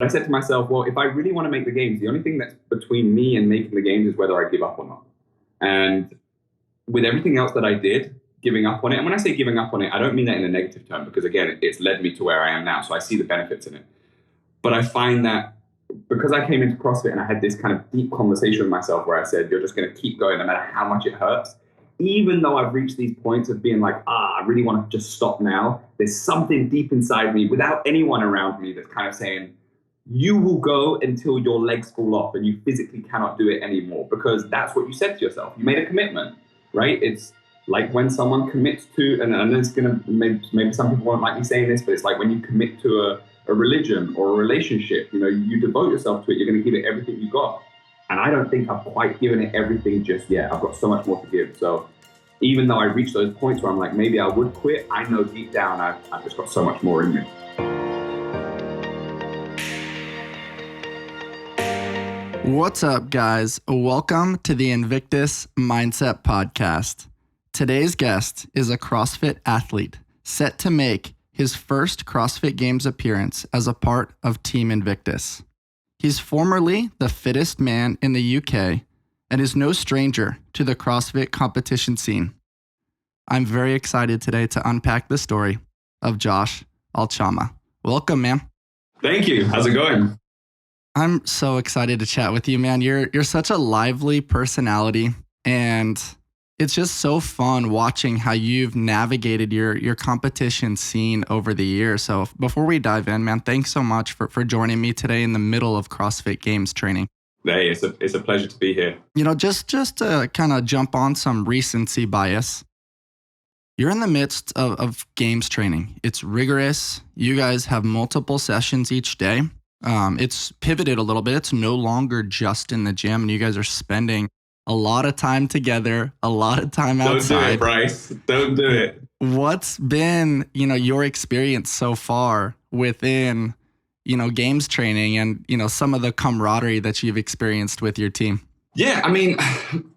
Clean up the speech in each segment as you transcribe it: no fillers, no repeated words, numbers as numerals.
I said to myself, well, if I really want to make the games, the only thing that's between me and making the games is whether I give up or not. And with everything else that I did, giving up on it, and when I say giving up on it, I don't mean that in a negative term, because again, it's led me to where I am now. So I see the benefits in it. But I find that because I came into CrossFit and I had this kind of deep conversation with myself where I said, you're just going to keep going no matter how much it hurts. Even though I've reached these points of being like, I really want to just stop now, there's something deep inside me without anyone around me that's kind of saying, you will go until your legs fall off and you physically cannot do it anymore, because that's what you said to yourself. You made a commitment, right? It's like when someone commits to, and it's going to, maybe some people won't like me saying this, but it's like when you commit to a religion or a relationship, you devote yourself to it, you're going to give it everything you got. And I don't think I've quite given it everything just yet. I've got so much more to give. So even though I reach those points where I'm like, maybe I would quit, I know deep down I've just got so much more in me. What's up, guys? Welcome to the Invictus Mindset Podcast. Today's guest is a CrossFit athlete set to make his first CrossFit Games appearance as a part of Team Invictus. He's formerly the fittest man in the UK and is no stranger to the CrossFit competition scene. I'm very excited today to unpack the story of Josh Al-chamaa. Welcome, man. Thank you. How's it going? I'm so excited to chat with you, man. You're such a lively personality, and it's just so fun watching how you've navigated your competition scene over the years. So before we dive in, man, thanks so much for joining me today in the middle of CrossFit Games training. Hey, it's a pleasure to be here. Just to kind of jump on some recency bias, you're in the midst of games training. It's rigorous. You guys have multiple sessions each day. It's pivoted a little bit. It's no longer just in the gym, and you guys are spending a lot of time together, a lot of time outside. Don't do it, Bryce. Don't do it. What's been, your experience so far within, games training and, some of the camaraderie that you've experienced with your team? Yeah, I mean,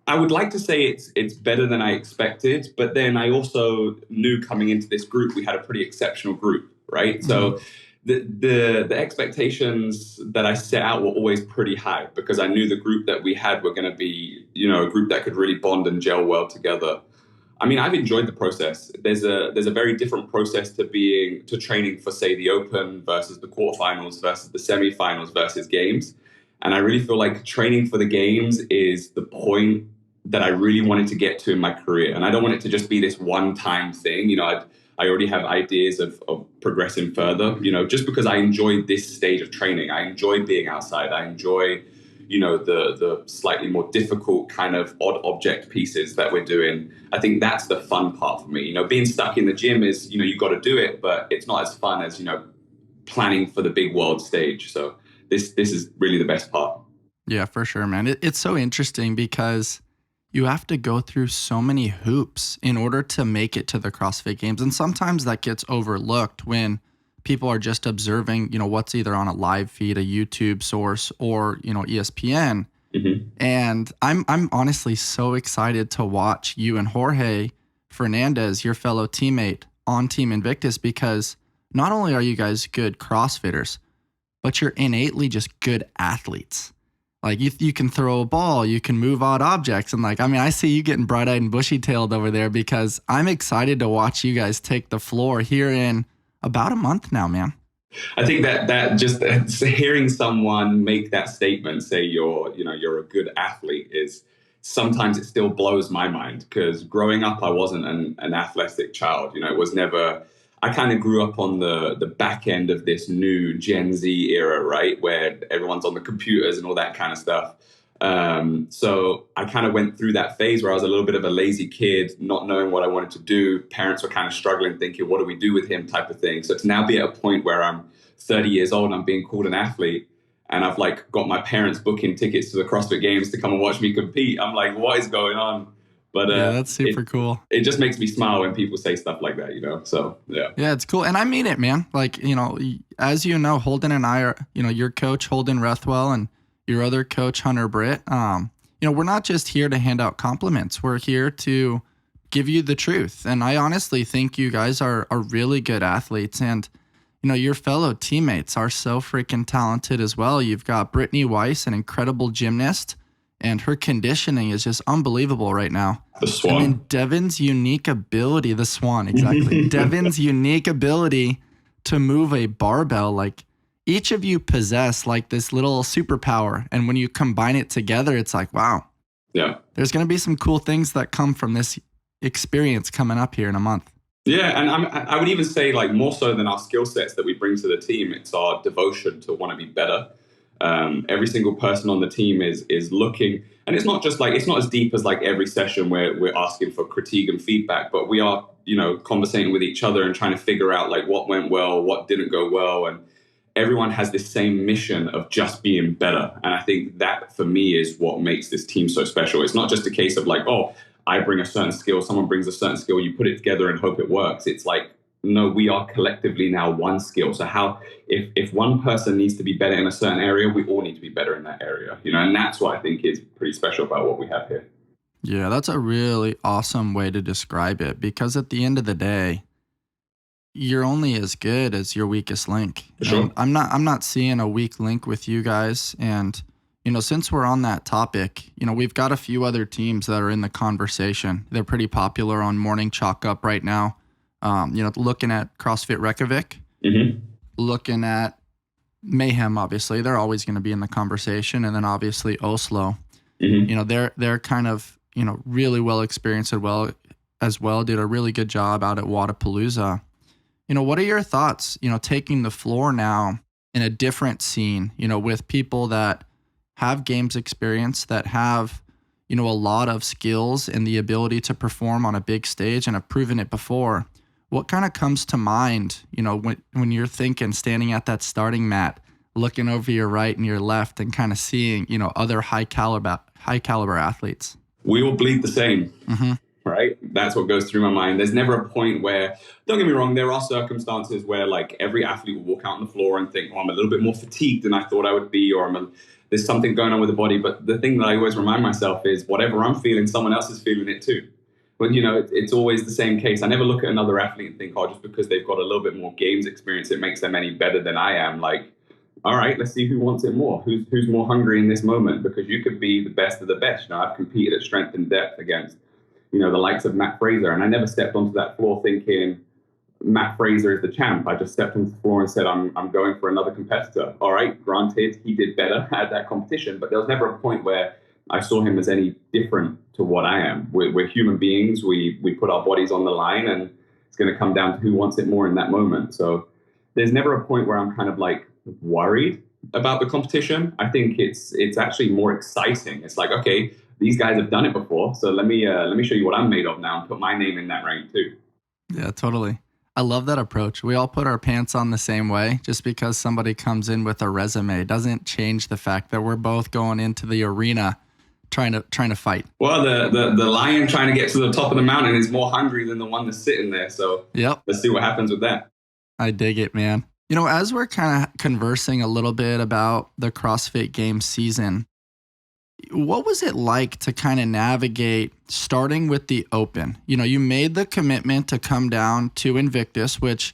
I would like to say it's better than I expected, but then I also knew coming into this group, we had a pretty exceptional group, right? Mm-hmm. So the expectations that I set out were always pretty high because I knew the group that we had were going to be, a group that could really bond and gel well together. I mean, I've enjoyed the process. There's a very different process to training for, say, the Open versus the quarterfinals versus the semifinals versus games. And I really feel like training for the games is the point that I really wanted to get to in my career. And I don't want it to just be this one-time thing. I already have ideas of progressing further, just because I enjoy this stage of training. I enjoy being outside. I enjoy, the slightly more difficult kind of odd object pieces that we're doing. I think that's the fun part for me. Being stuck in the gym is, you got to do it, but it's not as fun as, planning for the big world stage. So this is really the best part. Yeah, for sure, man. It's so interesting because you have to go through so many hoops in order to make it to the CrossFit Games. And sometimes that gets overlooked when people are just observing, what's either on a live feed, a YouTube source, or, ESPN. Mm-hmm. And I'm honestly so excited to watch you and Jorge Fernandez, your fellow teammate on Team Invictus, because not only are you guys good CrossFitters, but you're innately just good athletes. Like you can throw a ball, you can move odd objects. And I see you getting bright-eyed and bushy-tailed over there because I'm excited to watch you guys take the floor here in about a month now, man. I think that just hearing someone make that statement, say you're a good athlete, is sometimes it still blows my mind because growing up, I wasn't an athletic child. It was never. I kind of grew up on the back end of this new Gen Z era, right, where everyone's on the computers and all that kind of stuff. So I kind of went through that phase where I was a little bit of a lazy kid, not knowing what I wanted to do. Parents were kind of struggling, thinking, what do we do with him type of thing. So to now be at a point where I'm 30 years old and I'm being called an athlete and I've got my parents booking tickets to the CrossFit Games to come and watch me compete. I'm like, what is going on? But yeah, that's super cool. It just makes me smile when people say stuff like that, So, yeah. Yeah, it's cool. And I mean it, man. As Holden and I are, your coach, Holden Rethwell, and your other coach, Hunter Britt, we're not just here to hand out compliments. We're here to give you the truth. And I honestly think you guys are really good athletes. And, your fellow teammates are so freaking talented as well. You've got Brittany Weiss, an incredible gymnast, and her conditioning is just unbelievable right now. The Swan. And then Devin's unique ability, the Swan, exactly. Devin's unique ability to move a barbell, like each of you possess like this little superpower. And when you combine it together, it's like, wow. Yeah. There's going to be some cool things that come from this experience coming up here in a month. Yeah, and I would even say, like, more so than our skill sets that we bring to the team, it's our devotion to want to be better. Every single person on the team is looking, and it's not as deep as like every session where we're asking for critique and feedback, but we are, conversating with each other and trying to figure out like what went well, what didn't go well, and everyone has this same mission of just being better. And I think that for me is what makes this team so special. It's not just a case of like, oh, I bring a certain skill, someone brings a certain skill, you put it together and hope it works. It's like, no, we are collectively now one skill. So if one person needs to be better in a certain area, we all need to be better in that area, and that's what I think is pretty special about what we have here. Yeah, that's a really awesome way to describe it, because at the end of the day, you're only as good as your weakest link. For sure. And I'm not seeing a weak link with you guys. And, since we're on that topic, we've got a few other teams that are in the conversation. They're pretty popular on Morning Chalk Up right now. Looking at CrossFit Reykjavik, looking at Mayhem, obviously, they're always going to be in the conversation. And then obviously Oslo, they're kind of, really well experienced as well, did a really good job out at Wadapalooza. What are your thoughts, taking the floor now in a different scene, with people that have games experience, that have, a lot of skills and the ability to perform on a big stage and have proven it before? What kind of comes to mind, when you're thinking, standing at that starting mat, looking over your right and your left and kind of seeing, other high caliber athletes? We all bleed the same, right? That's what goes through my mind. There's never a point where, don't get me wrong, there are circumstances where like every athlete will walk out on the floor and think, oh, I'm a little bit more fatigued than I thought I would be, or there's something going on with the body. But the thing that I always remind myself is whatever I'm feeling, someone else is feeling it too. But, it's always the same case. I never look at another athlete and think, oh, just because they've got a little bit more games experience, it makes them any better than I am. Like, all right, let's see who wants it more. Who's more hungry in this moment? Because you could be the best of the best. I've competed at strength and depth against, the likes of Matt Fraser. And I never stepped onto that floor thinking Matt Fraser is the champ. I just stepped onto the floor and said, I'm going for another competitor. All right, granted, he did better at that competition, but there was never a point where I saw him as any different to what I am. We're human beings. We put our bodies on the line, and it's going to come down to who wants it more in that moment. So there's never a point where I'm kind of like worried about the competition. I think it's actually more exciting. It's like, okay, these guys have done it before, so let me show you what I'm made of now and put my name in that rank too. Yeah, totally. I love that approach. We all put our pants on the same way. Just because somebody comes in with a resume doesn't change the fact that we're both going into the arena trying to fight. Well, the lion trying to get to the top of the mountain is more hungry than the one that's sitting there. So yep. Let's see what happens with that. I dig it, man. As we're kind of conversing a little bit about the CrossFit Games season, what was it like to kind of navigate starting with the Open? You made the commitment to come down to Invictus, which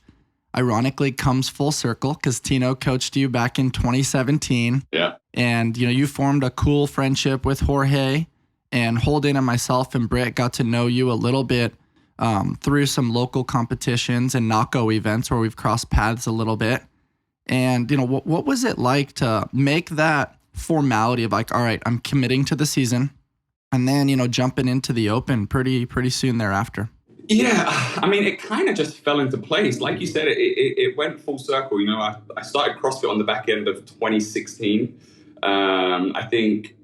ironically comes full circle because Tino coached you back in 2017. Yeah. And, you formed a cool friendship with Jorge, and Holden and myself and Britt got to know you a little bit through some local competitions and NACO events where we've crossed paths a little bit. And, what was it like to make that formality of like, all right, I'm committing to the season, and then, jumping into the Open pretty soon thereafter? Yeah, I mean, it kind of just fell into place. Like you said, it went full circle. I started CrossFit on the back end of 2016. I think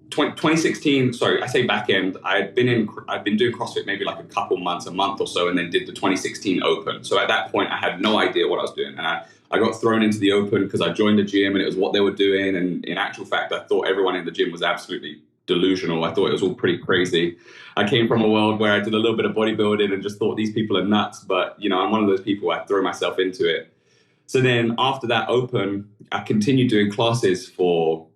2016, sorry, I say back end. I'd been doing CrossFit maybe like a month or so, and then did the 2016 Open. So at that point, I had no idea what I was doing. And I got thrown into the Open because I joined the gym and it was what they were doing. And in actual fact, I thought everyone in the gym was absolutely delusional. I thought it was all pretty crazy. I came from a world where I did a little bit of bodybuilding and just thought these people are nuts. But, I'm one of those people, I throw myself into it. So then after that Open, I continued doing classes for,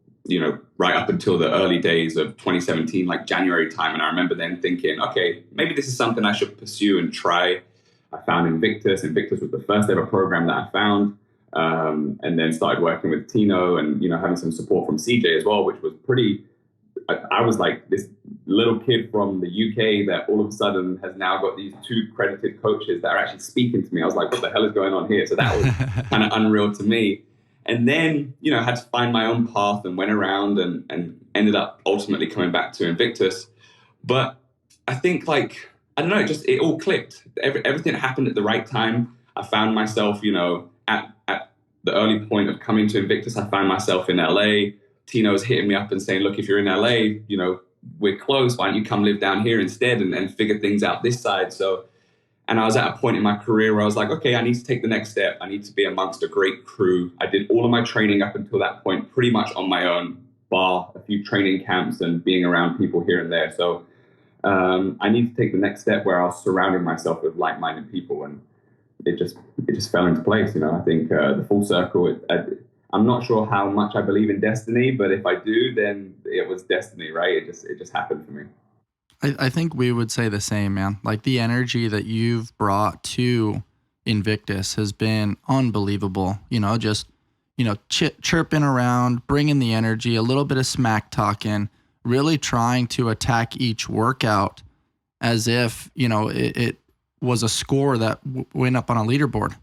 right up until the early days of 2017, like January time. And I remember then thinking, okay, maybe this is something I should pursue and try. I found Invictus. Invictus was the first ever program that I found. And then started working with Tino and, having some support from CJ as well, which was I was like this little kid from the UK that all of a sudden has now got these 2 credited coaches that are actually speaking to me. I was like, what the hell is going on here? So that was kind of unreal to me. And then, had to find my own path and went around and ended up ultimately coming back to Invictus. But I think I don't know, it all clicked. Everything happened at the right time. I found myself, at the early point of coming to Invictus, I found myself in LA. Tino's hitting me up and saying, look, if you're in LA, we're close. Why don't you come live down here instead and figure things out this side? So, and I was at a point in my career where I was like, okay, I need to take the next step. I need to be amongst a great crew. I did all of my training up until that point pretty much on my own, bar a few training camps and being around people here and there. So I need to take the next step where I was surrounding myself with like-minded people, and it just fell into place. I think the full circle. I'm not sure how much I believe in destiny, but if I do, then it was destiny, right? It just happened for me. I think we would say the same, man. Like the energy that you've brought to Invictus has been unbelievable. Chirping around, bringing the energy, a little bit of smack talking, really trying to attack each workout as if, it was a score that went up on a leaderboard.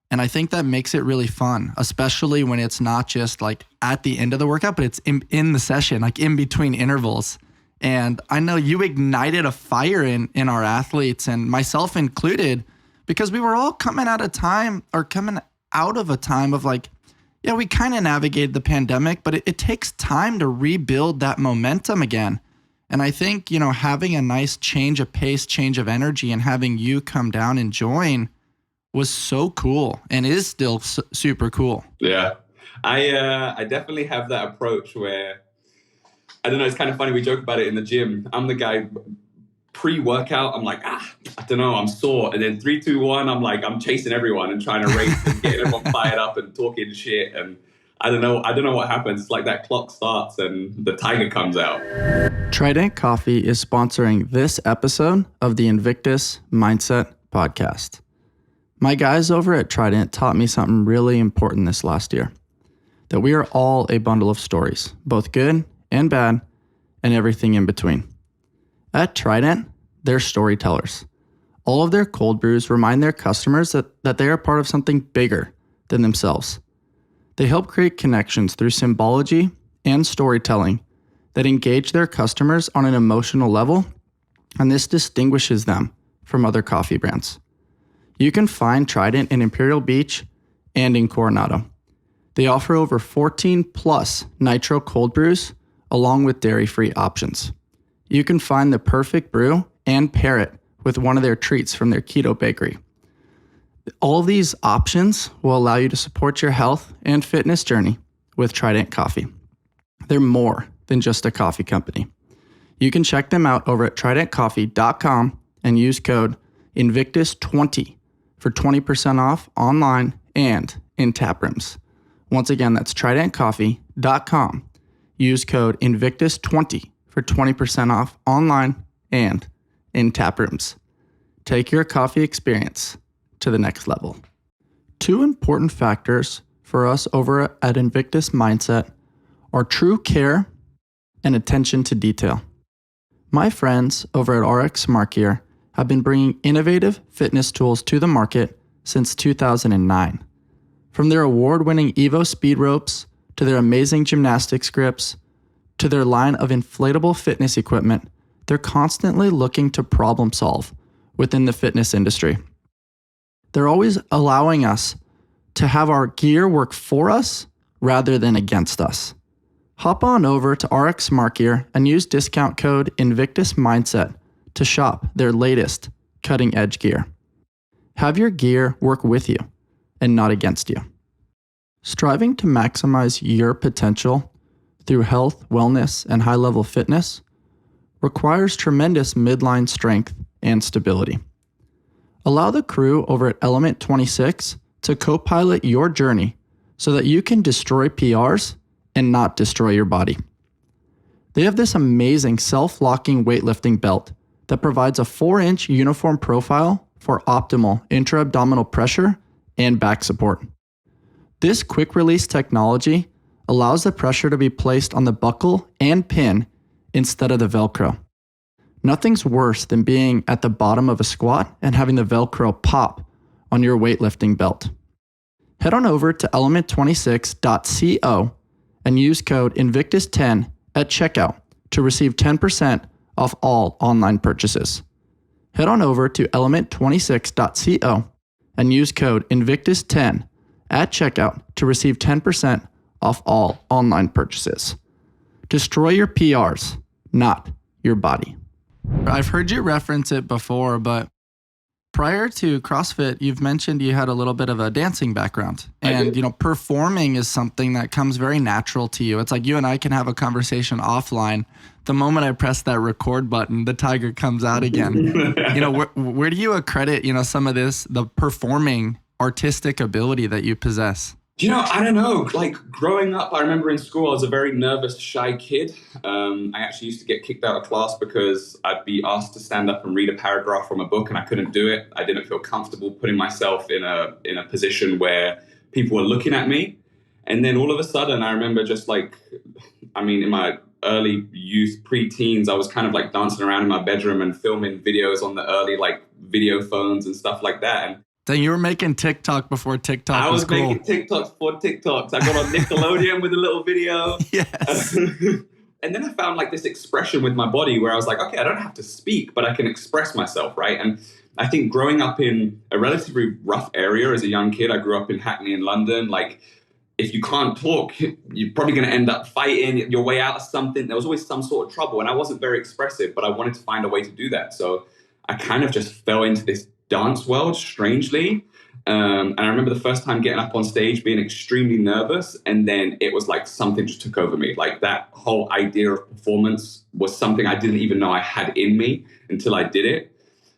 And I think that makes it really fun, especially when it's not just like at the end of the workout, but it's in the session, like in between intervals. And I know you ignited a fire in our athletes, and myself included, because we were all coming out of a time of we kind of navigated the pandemic, but it takes time to rebuild that momentum again. And I think, having a nice change of pace, change of energy, and having you come down and join was so cool, and is still super cool. Yeah, I definitely have that approach where, I don't know, it's kind of funny. We joke about it in the gym. I'm the guy pre-workout. I'm like, I don't know, I'm sore. And then 3, 2, 1, I'm like, I'm chasing everyone and trying to race and getting everyone fired up and talking shit. And I don't know what happens. It's like that clock starts and the tiger comes out. Trident Coffee is sponsoring this episode of the Invictus Mindset Podcast. My guys over at Trident taught me something really important this last year, that we are all a bundle of stories, both good and bad, and everything in between. At Trident, they're storytellers. All of their cold brews remind their customers that they are part of something bigger than themselves. They help create connections through symbology and storytelling that engage their customers on an emotional level, and this distinguishes them from other coffee brands. You can find Trident in Imperial Beach and in Coronado. They offer over 14 plus nitro cold brews along with dairy-free options. You can find the perfect brew and pair it with one of their treats from their keto bakery. All these options will allow you to support your health and fitness journey with Trident Coffee. They're more than just a coffee company. You can check them out over at tridentcoffee.com and use code Invictus20 for 20% off online and in tap rooms. Once again, that's tridentcoffee.com. Use code Invictus20 for 20% off online and in tap rooms. Take your coffee experience to the next level. 2 important factors for us over at Invictus Mindset are true care and attention to detail. My friends over at RX Smart Gear have been bringing innovative fitness tools to the market since 2009. From their award-winning Evo speed ropes, to their amazing gymnastics grips, to their line of inflatable fitness equipment, they're constantly looking to problem solve within the fitness industry. They're always allowing us to have our gear work for us rather than against us. Hop on over to RX Smart Gear and use discount code Invictus Mindset to shop their latest cutting edge gear. Have your gear work with you and not against you. Striving to maximize your potential through health, wellness, and high-level fitness requires tremendous midline strength and stability. Allow the crew over at Element 26 to co-pilot your journey so that you can destroy PRs and not destroy your body. They have this amazing self-locking weightlifting belt that provides a 4-inch uniform profile for optimal intra-abdominal pressure and back support. This quick release technology allows the pressure to be placed on the buckle and pin instead of the Velcro. Nothing's worse than being at the bottom of a squat and having the Velcro pop on your weightlifting belt. Head on over to element26.co and use code Invictus10 at checkout to receive 10% off all online purchases. Head on over to element26.co and use code Invictus10 at checkout to receive 10% off all online purchases. Destroy your PRs, not your body. I've heard you reference it before, but prior to CrossFit, you've mentioned you had a little bit of a dancing background. And, performing is something that comes very natural to you. It's like you and I can have a conversation offline. The moment I press that record button, the tiger comes out again. Where do you accredit, some of the performing artistic ability that you possess? I don't know. Like growing up, I remember in school, I was a very nervous, shy kid. I actually used to get kicked out of class because I'd be asked to stand up and read a paragraph from a book and I couldn't do it. I didn't feel comfortable putting myself in a position where people were looking at me. And then all of a sudden, I remember in my early youth, pre-teens, I was kind of like dancing around in my bedroom and filming videos on the early video phones and stuff like that. And so you were making TikTok before TikTok was cool. I was making TikToks before TikToks. I got on Nickelodeon with a little video. Yes. And then I found this expression with my body where I was like, okay, I don't have to speak, but I can express myself, right? And I think growing up in a relatively rough area as a young kid, I grew up in Hackney in London. If you can't talk, you're probably going to end up fighting your way out of something. There was always some sort of trouble. And I wasn't very expressive, but I wanted to find a way to do that. So I kind of just fell into this dance world strangely. And I remember the first time getting up on stage being extremely nervous, and then it was like something just took over me. Like that whole idea of performance was something I didn't even know I had in me until I did it.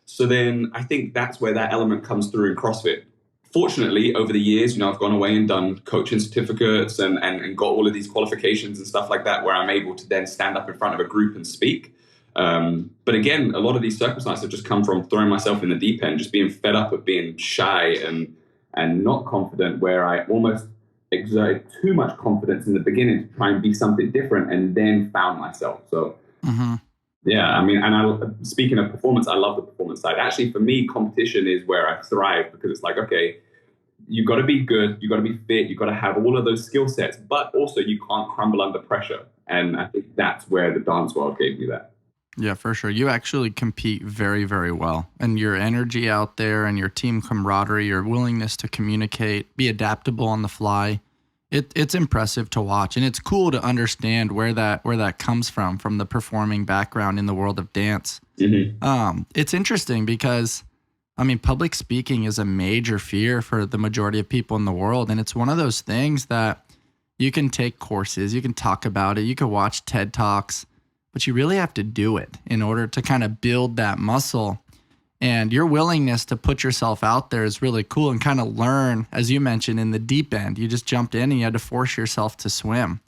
So then I think that's where that element comes through in CrossFit. Fortunately, over the years, I've gone away and done coaching certificates and got all of these qualifications and stuff like that, where I'm able to then stand up in front of a group and speak. But again, a lot of these circumstances have just come from throwing myself in the deep end, just being fed up of being shy and not confident, where I almost exerted too much confidence in the beginning to try and be something different, and then found myself. So, speaking of performance, I love the performance side. Actually, for me, competition is where I thrive, because it's like, okay, you got to be good, you got to be fit, you got to have all of those skill sets, but also you can't crumble under pressure. And I think that's where the dance world gave me that. Yeah, for sure. You actually compete very, very well. And your energy out there and your team camaraderie, your willingness to communicate, be adaptable on the fly, it's impressive to watch. And it's cool to understand where that comes from the performing background in the world of dance. Mm-hmm. It's interesting because, public speaking is a major fear for the majority of people in the world. And it's one of those things that you can take courses, you can talk about it, you can watch TED Talks, but you really have to do it in order to kind of build that muscle. And your willingness to put yourself out there is really cool, and kind of learn, as you mentioned, in the deep end. You just jumped in and you had to force yourself to swim.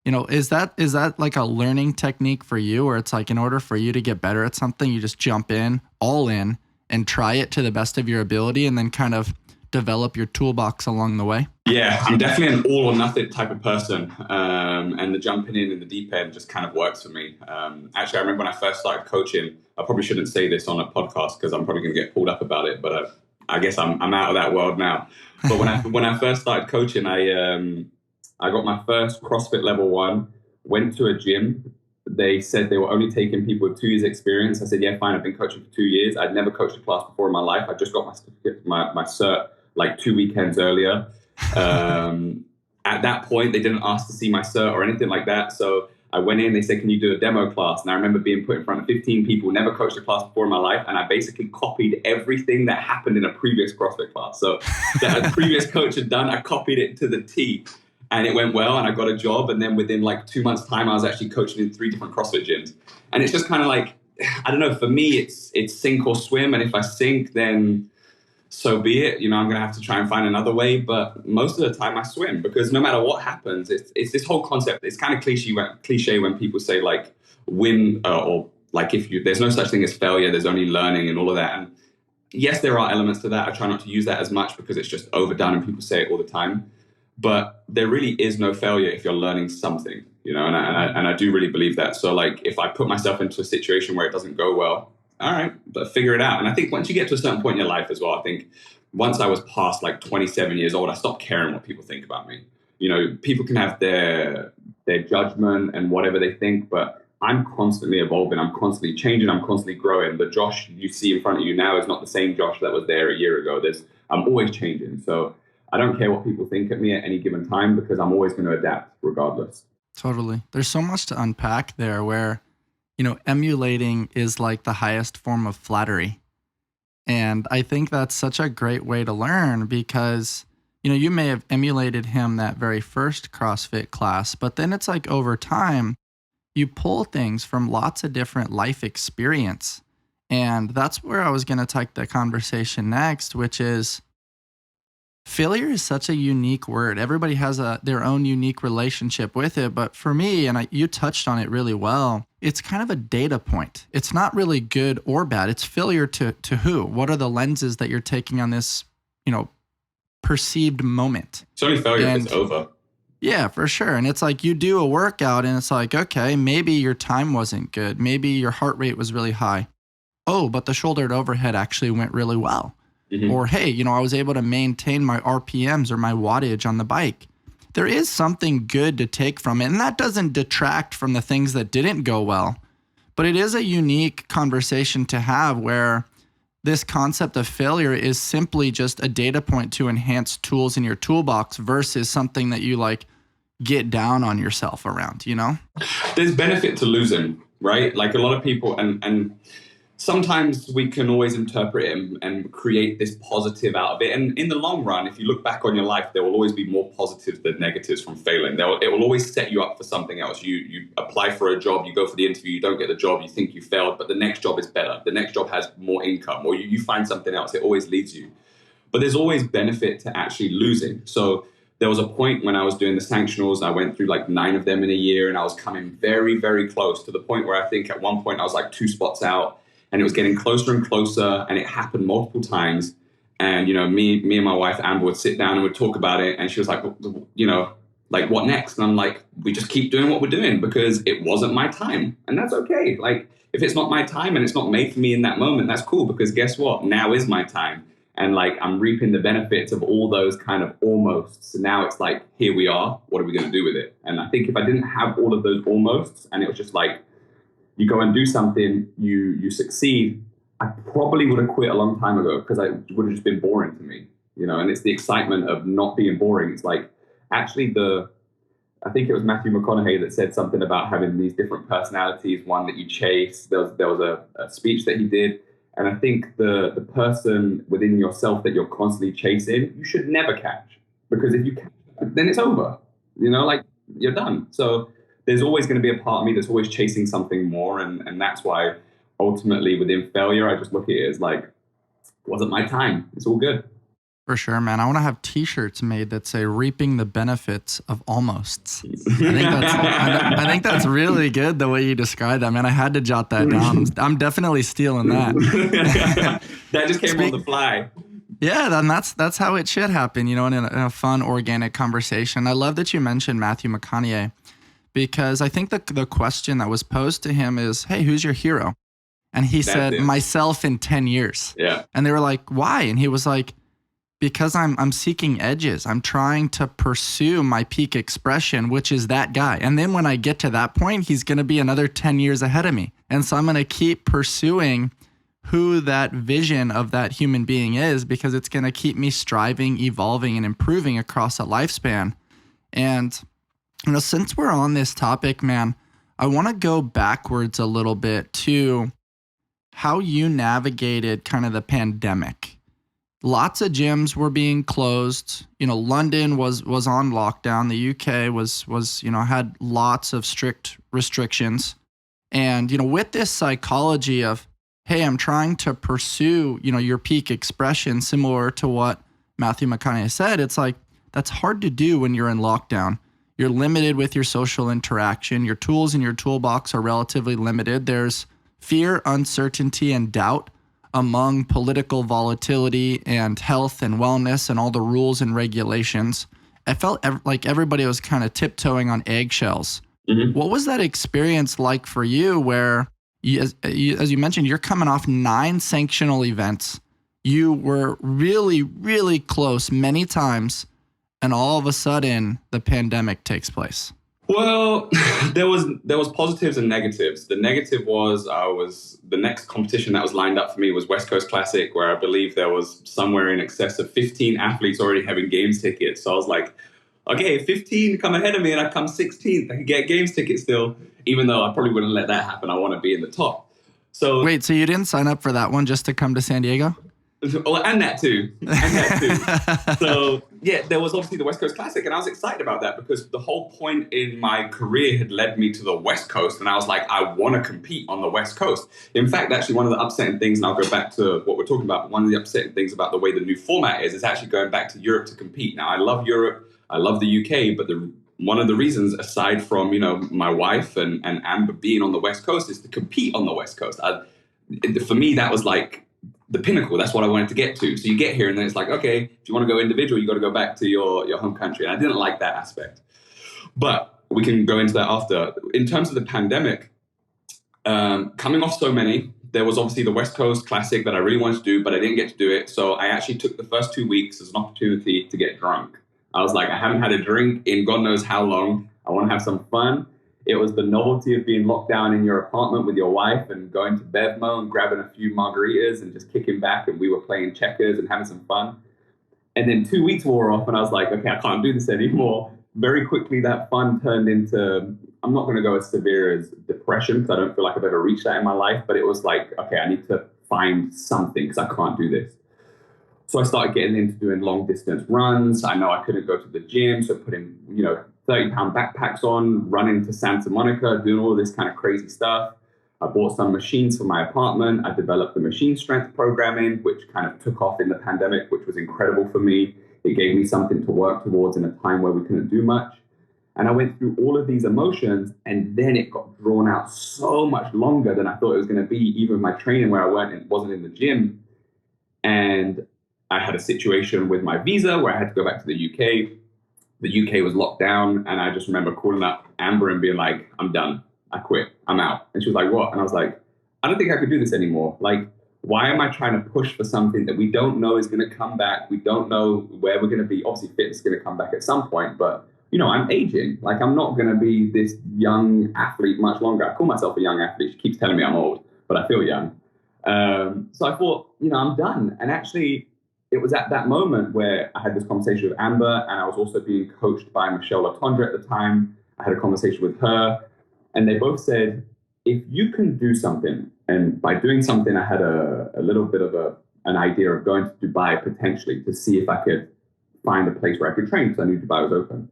Is that like a learning technique for you, where it's like in order for you to get better at something, you just jump in, all in, and try it to the best of your ability, and then kind of develop your toolbox along the way? Yeah, I'm definitely an all or nothing type of person. And the jumping in the deep end just kind of works for me. Actually, I remember when I first started coaching, I probably shouldn't say this on a podcast because I'm probably going to get pulled up about it, but I guess I'm out of that world now. But when I first started coaching, I got my first CrossFit level 1, went to a gym. They said they were only taking people with 2 years experience. I said, yeah, fine. I've been coaching for 2 years. I'd never coached a class before in my life. I just got my certificate, my cert like 2 weekends earlier. At that point, they didn't ask to see my cert or anything like that. So I went in, they said, can you do a demo class? And I remember being put in front of 15 people, never coached a class before in my life. And I basically copied everything that happened in a previous CrossFit class. So that a previous coach had done, I copied it to the T. And it went well, and I got a job. And then within like 2 months' time, I was actually coaching in 3 different CrossFit gyms. And it's just kind of like, I don't know, for me, it's sink or swim. And if I sink, then so be it. I'm going to have to try and find another way. But most of the time I swim, because no matter what happens, it's this whole concept. It's kind of cliche when people say like win or like there's no such thing as failure. There's only learning and all of that. And yes, there are elements to that. I try not to use that as much because it's just overdone and people say it all the time. But there really is no failure if you're learning something, and I do really believe that. So like if I put myself into a situation where it doesn't go well, all right, but figure it out. And I think once you get to a certain point in your life as well, I think once I was past like 27 years old, I stopped caring what people think about me. People can have their judgment and whatever they think, but I'm constantly evolving. I'm constantly changing. I'm constantly growing. The Josh you see in front of you now is not the same Josh that was there a year ago. I'm always changing. So I don't care what people think of me at any given time because I'm always going to adapt regardless. Totally. There's so much to unpack there where, emulating is like the highest form of flattery. And I think that's such a great way to learn because, you may have emulated him that very first CrossFit class, but then it's like over time, you pull things from lots of different life experience. And that's where I was going to take the conversation next, which is failure is such a unique word. Everybody has their own unique relationship with it. But for me, and you touched on it really well, it's kind of a data point. It's not really good or bad. It's failure to who? What are the lenses that you're taking on this, perceived moment? It's only failure if it's over. Yeah, for sure. And it's like you do a workout and it's like, okay, maybe your time wasn't good. Maybe your heart rate was really high. Oh, but the shoulder to overhead actually went really well. Mm-hmm. Or, hey, I was able to maintain my RPMs or my wattage on the bike. There is something good to take from it. And that doesn't detract from the things that didn't go well. But it is a unique conversation to have where this concept of failure is simply just a data point to enhance tools in your toolbox versus something that you like get down on yourself around, There's benefit to losing, right? Like a lot of people, and sometimes we can always interpret it and create this positive out of it. And in the long run, if you look back on your life, there will always be more positives than negatives from failing. It will always set you up for something else. You apply for a job, you go for the interview, you don't get the job, you think you failed, but the next job is better. The next job has more income, or you find something else. It always leads you. But there's always benefit to actually losing. So there was a point when I was doing the sanctionals, I went through like 9 of them in a year, and I was coming very, very close to the point where I think at one point I was like 2 spots out. And it was getting closer and closer, and it happened multiple times. And, me and my wife, Amber, would sit down and would talk about it. And she was like, like, what next? And I'm like, we just keep doing what we're doing because it wasn't my time. And that's okay. Like, if it's not my time and it's not made for me in that moment, that's cool because guess what? Now is my time. And like, I'm reaping the benefits of all those kind of almosts. So now it's like, here we are. What are we going to do with it? And I think if I didn't have all of those almosts and it was just like, you go and do something, you succeed, I probably would have quit a long time ago because it would have just been boring to me, and it's the excitement of not being boring. It's like, actually I think it was Matthew McConaughey that said something about having these different personalities, one that you chase. There was a speech that he did. And I think the person within yourself that you're constantly chasing, you should never catch, because if you catch, then it's over, like you're done. So there's always going to be a part of me that's always chasing something more. And that's why ultimately within failure, I just look at it as like, it wasn't my time. It's all good. For sure, man. I want to have T-shirts made that say "Reaping the benefits of almosts." I think that's really good the way you describe that, man. I had to jot that down. I'm definitely stealing that. That just came on the fly. Yeah, then that's how it should happen, in a fun, organic conversation. I love that you mentioned Matthew McConaughey, because I think the question that was posed to him is, "Hey, who's your hero?" And he said, "Myself in 10 years." Yeah. And they were like, "Why?" And he was like, "Because I'm seeking edges. I'm trying to pursue my peak expression, which is that guy. And then when I get to that point, he's going to be another 10 years ahead of me. And so I'm going to keep pursuing who that vision of that human being is, because it's going to keep me striving, evolving, and improving across a lifespan." And, since we're on this topic, man, I want to go backwards a little bit to how you navigated kind of the pandemic. Lots of gyms were being closed. London was on lockdown. The UK was had lots of strict restrictions. And, with this psychology of, hey, I'm trying to pursue, your peak expression, similar to what Matthew McConaughey said, it's like, that's hard to do when you're in lockdown. You're limited with your social interaction. Your tools in your toolbox are relatively limited. There's fear, uncertainty, and doubt among political volatility and health and wellness and all the rules and regulations, I felt like everybody was kind of tiptoeing on eggshells. Mm-hmm. What was that experience like for you where, as you mentioned, you're coming off 9 sanctional events. You were really, really close many times, and all of a sudden, the pandemic takes place? Well, there was positives and negatives. The negative was the next competition that was lined up for me was West Coast Classic, where I believe there was somewhere in excess of 15 athletes already having games tickets. So I was like, okay, 15 come ahead of me and I come 16th. I can get games tickets still, even though I probably wouldn't let that happen. I want to be in the top. So wait, so you didn't sign up for that one just to come to San Diego? Oh, and that too. So, yeah, there was obviously the West Coast Classic, and I was excited about that because the whole point in my career had led me to the West Coast, and I was like, I want to compete on the West Coast. In fact, actually, one of the upsetting things, and I'll go back to what we're talking about, one of the upsetting things about the way the new format is actually going back to Europe to compete. Now, I love Europe, I love the UK, but one of the reasons, aside from, my wife and Amber being on the West Coast, is to compete on the West Coast. For me, that was like the pinnacle. That's what I wanted to get to. So you get here and then it's like, okay, if you want to go individual, you got to go back to your home country. And I didn't like that aspect. But we can go into that after. In terms of the pandemic, coming off so many, there was obviously the West Coast Classic that I really wanted to do, but I didn't get to do it. So I actually took the first 2 weeks as an opportunity to get drunk. I was like, I haven't had a drink in God knows how long. I want to have some fun. It was the novelty of being locked down in your apartment with your wife and going to Bevmo and grabbing a few margaritas and just kicking back, and we were playing checkers and having some fun. And then 2 weeks wore off and I was like, okay, I can't do this anymore. Very quickly, that fun turned into, I'm not going to go as severe as depression because I don't feel like I've ever reached that in my life, but it was like, okay, I need to find something because I can't do this. So I started getting into doing long distance runs. I know I couldn't go to the gym, so putting, 30-pound backpacks on, running to Santa Monica, doing all this kind of crazy stuff. I bought some machines for my apartment. I developed the machine strength programming, which kind of took off in the pandemic, which was incredible for me. It gave me something to work towards in a time where we couldn't do much. And I went through all of these emotions, and then it got drawn out so much longer than I thought it was going to be, even my training where I wasn't in the gym. And I had a situation with my visa where I had to go back to the UK. The UK was locked down, and I just remember calling up Amber and being like, I'm done. I quit. I'm out. And she was like, what? And I was like, I don't think I could do this anymore. Like, why am I trying to push for something that we don't know is going to come back? We don't know where we're going to be. Obviously, fitness is going to come back at some point, but, I'm aging. Like, I'm not going to be this young athlete much longer. I call myself a young athlete. She keeps telling me I'm old, but I feel young. So I thought, I'm done. And actually, it was at that moment where I had this conversation with Amber, and I was also being coached by Michelle Latondra at the time. I had a conversation with her, and they both said, if you can do something, and by doing something, I had a little bit of an idea of going to Dubai potentially to see if I could find a place where I could train because I knew Dubai was open.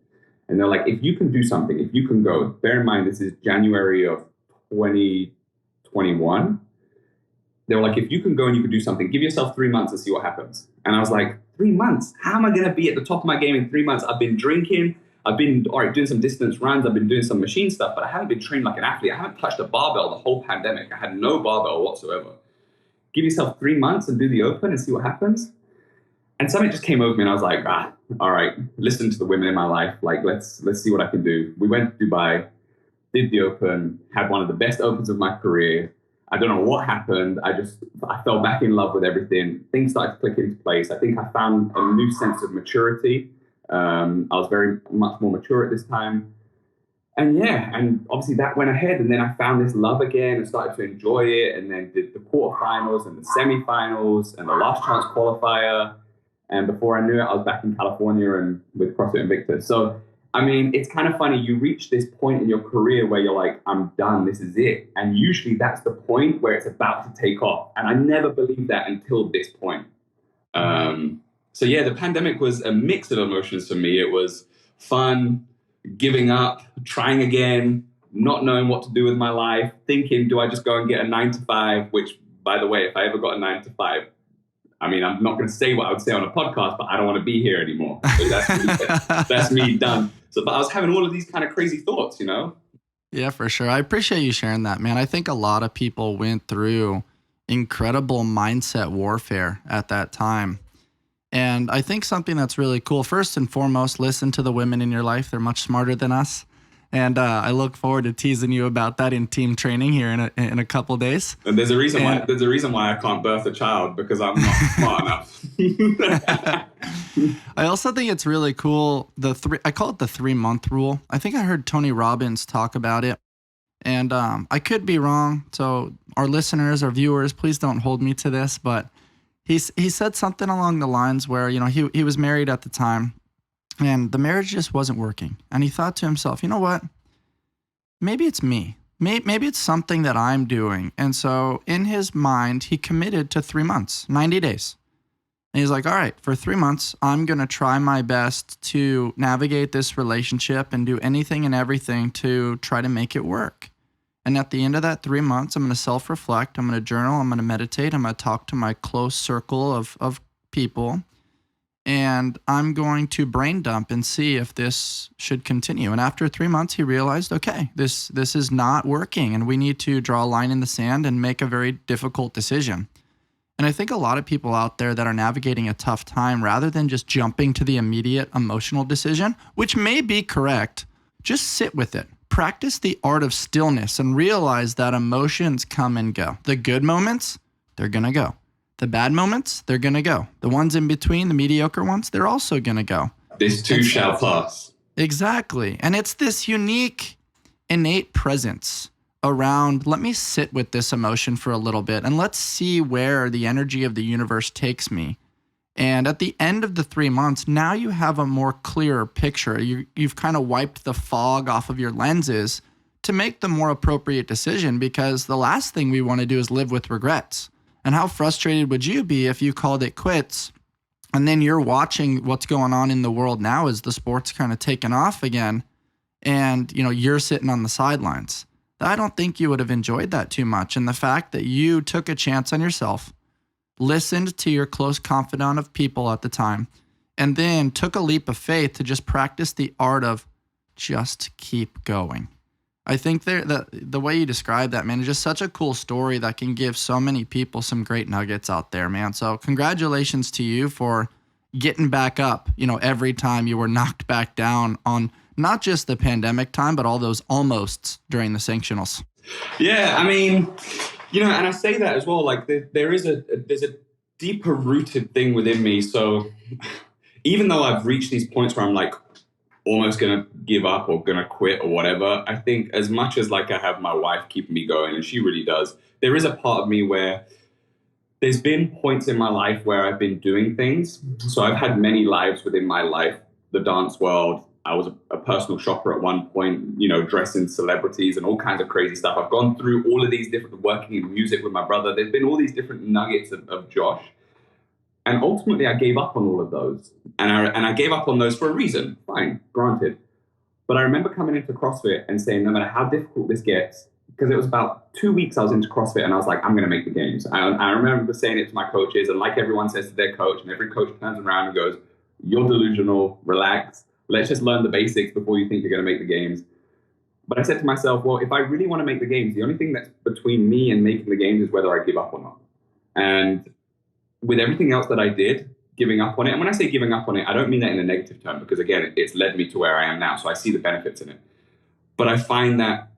And they're like, if you can do something, if you can go, bear in mind, this is January of 2021. They were like, if you can go and you can do something, give yourself 3 months and see what happens. And I was like, 3 months? How am I going to be at the top of my game in 3 months? I've been drinking. I've been doing some distance runs. I've been doing some machine stuff, but I haven't been trained like an athlete. I haven't touched a barbell the whole pandemic. I had no barbell whatsoever. Give yourself 3 months and do the open and see what happens. And something just came over me and I was like, all right, listen to the women in my life. Like, let's see what I can do. We went to Dubai, did the open, had one of the best opens of my career. I don't know what happened. I fell back in love with everything. Things started to click into place. I think I found a new sense of maturity. I was very much more mature at this time. And obviously that went ahead. And then I found this love again and started to enjoy it. And then did the quarterfinals and the semifinals and the last chance qualifier. And before I knew it, I was back in California and with CrossFit Invictus. So, it's kind of funny. You reach this point in your career where you're like, I'm done. This is it. And usually that's the point where it's about to take off. And I never believed that until this point. The pandemic was a mix of emotions for me. It was fun, giving up, trying again, not knowing what to do with my life, thinking, do I just go and get a 9-to-5? Which, by the way, if I ever got a 9-to-5, I'm not going to say what I would say on a podcast, but I don't want to be here anymore. So that's me done. But I was having all of these kind of crazy thoughts, Yeah, for sure. I appreciate you sharing that, man. I think a lot of people went through, incredible mindset warfare at that time. And I think something that's really cool, first and foremost, listen to the women in your life. They're much smarter than us. And I look forward to teasing you about that in team training here in a couple days. And there's a reason why I can't birth a child, because I'm not smart enough. I also think it's really cool. I call it the 3-month rule. I think I heard Tony Robbins talk about it, and I could be wrong. So our listeners, our viewers, please don't hold me to this. But he said something along the lines where, he was married at the time, and the marriage just wasn't working. And he thought to himself, you know what? Maybe it's me. Maybe it's something that I'm doing. And so in his mind, he committed to 3 months, 90 days. And he's like, all right, for 3 months, I'm going to try my best to navigate this relationship and do anything and everything to try to make it work. And at the end of that 3 months, I'm going to self-reflect. I'm going to journal. I'm going to meditate. I'm going to talk to my close circle of people. And I'm going to brain dump and see if this should continue. And after 3 months, he realized, okay, this is not working, and we need to draw a line in the sand and make a very difficult decision. And I think a lot of people out there that are navigating a tough time, rather than just jumping to the immediate emotional decision, which may be correct, just sit with it. Practice the art of stillness and realize that emotions come and go. The good moments, they're going to go. The bad moments, they're going to go. The ones in between, the mediocre ones, they're also going to go. This too shall pass. Exactly. And it's this unique, innate presence around, let me sit with this emotion for a little bit and let's see where the energy of the universe takes me. And at the end of the 3 months, now you have a more clearer picture. You've kind of wiped the fog off of your lenses to make the more appropriate decision, because the last thing we want to do is live with regrets. And how frustrated would you be if you called it quits and then you're watching what's going on in the world now as the sport's kind of taking off again, and you're sitting on the sidelines? I don't think you would have enjoyed that too much. And the fact that you took a chance on yourself, listened to your close confidant of people at the time, and then took a leap of faith to just practice the art of just keep going. I think the way you describe that, man, is just such a cool story that can give so many people some great nuggets out there, man. So congratulations to you for getting back up, every time you were knocked back down on not just the pandemic time, but all those almosts during the sanctionals. Yeah, I mean, and I say that as well, like there's a deeper rooted thing within me. So even though I've reached these points where I'm like almost going to give up or going to quit or whatever, I think as much as like I have my wife keeping me going, and she really does, there is a part of me where there's been points in my life where I've been doing things. So I've had many lives within my life, the dance world. I was a personal shopper at one point, dressing celebrities and all kinds of crazy stuff. I've gone through all of these different, working in music with my brother. There's been all these different nuggets of Josh. And ultimately, I gave up on all of those. And I gave up on those for a reason. Fine, granted. But I remember coming into CrossFit and saying, no matter how difficult this gets, because it was about 2 weeks I was into CrossFit and I was like, I'm going to make the games. I remember saying it to my coaches, and like everyone says to their coach, and every coach turns around and goes, you're delusional, relax. Let's just learn the basics before you think you're going to make the games. But I said to myself, well, if I really want to make the games, the only thing that's between me and making the games is whether I give up or not. And with everything else that I did, giving up on it, and when I say giving up on it, I don't mean that in a negative term, because again, it's led me to where I am now, so I see the benefits in it. But I find that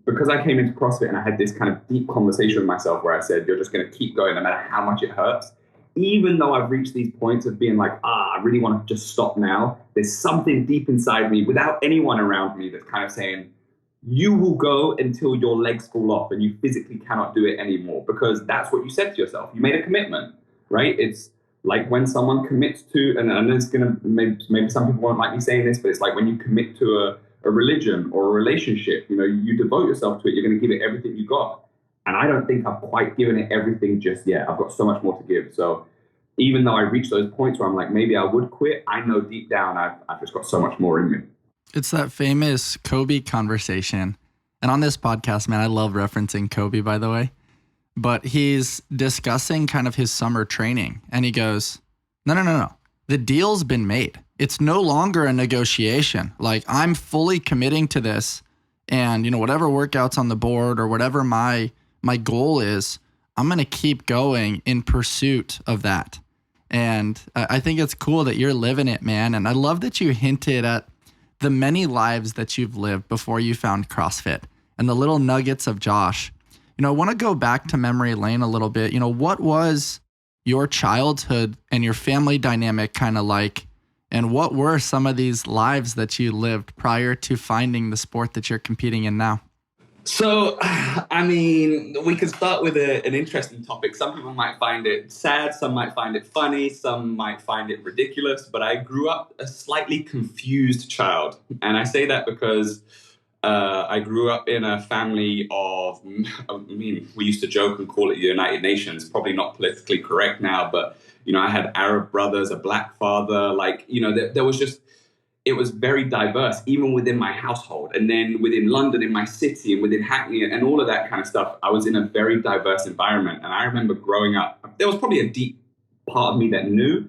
because I came into CrossFit and I had this kind of deep conversation with myself where I said, you're just going to keep going no matter how much it hurts, even though I've reached these points of being like, I really want to just stop now, there's something deep inside me without anyone around me that's kind of saying, you will go until your legs fall off and you physically cannot do it anymore, because that's what you said to yourself. You made a commitment, right? It's like when someone commits to, and it's going to, maybe some people won't like me saying this, but it's like when you commit to a religion or a relationship, you devote yourself to it, you're going to give it everything you got. And I don't think I've quite given it everything just yet. I've got so much more to give. So even though I reach those points where I'm like, maybe I would quit, I know deep down I've just got so much more in me. It's that famous Kobe conversation. And on this podcast, man, I love referencing Kobe, by the way. But he's discussing kind of his summer training. And he goes, no. The deal's been made. It's no longer a negotiation. Like, I'm fully committing to this. And, whatever workouts on the board or whatever my goal is, I'm going to keep going in pursuit of that. And I think it's cool that you're living it, man. And I love that you hinted at the many lives that you've lived before you found CrossFit and the little nuggets of Josh. I want to go back to memory lane a little bit. What was your childhood and your family dynamic kind of like? And what were some of these lives that you lived prior to finding the sport that you're competing in now? So, we could start with an interesting topic. Some people might find it sad, some might find it funny, some might find it ridiculous, but I grew up a slightly confused child. And I say that because I grew up in a family of, we used to joke and call it the United Nations, probably not politically correct now, but, I had Arab brothers, a black father, there was just, it was very diverse, even within my household. And then within London, in my city, and within Hackney, and all of that kind of stuff, I was in a very diverse environment. And I remember growing up, there was probably a deep part of me that knew,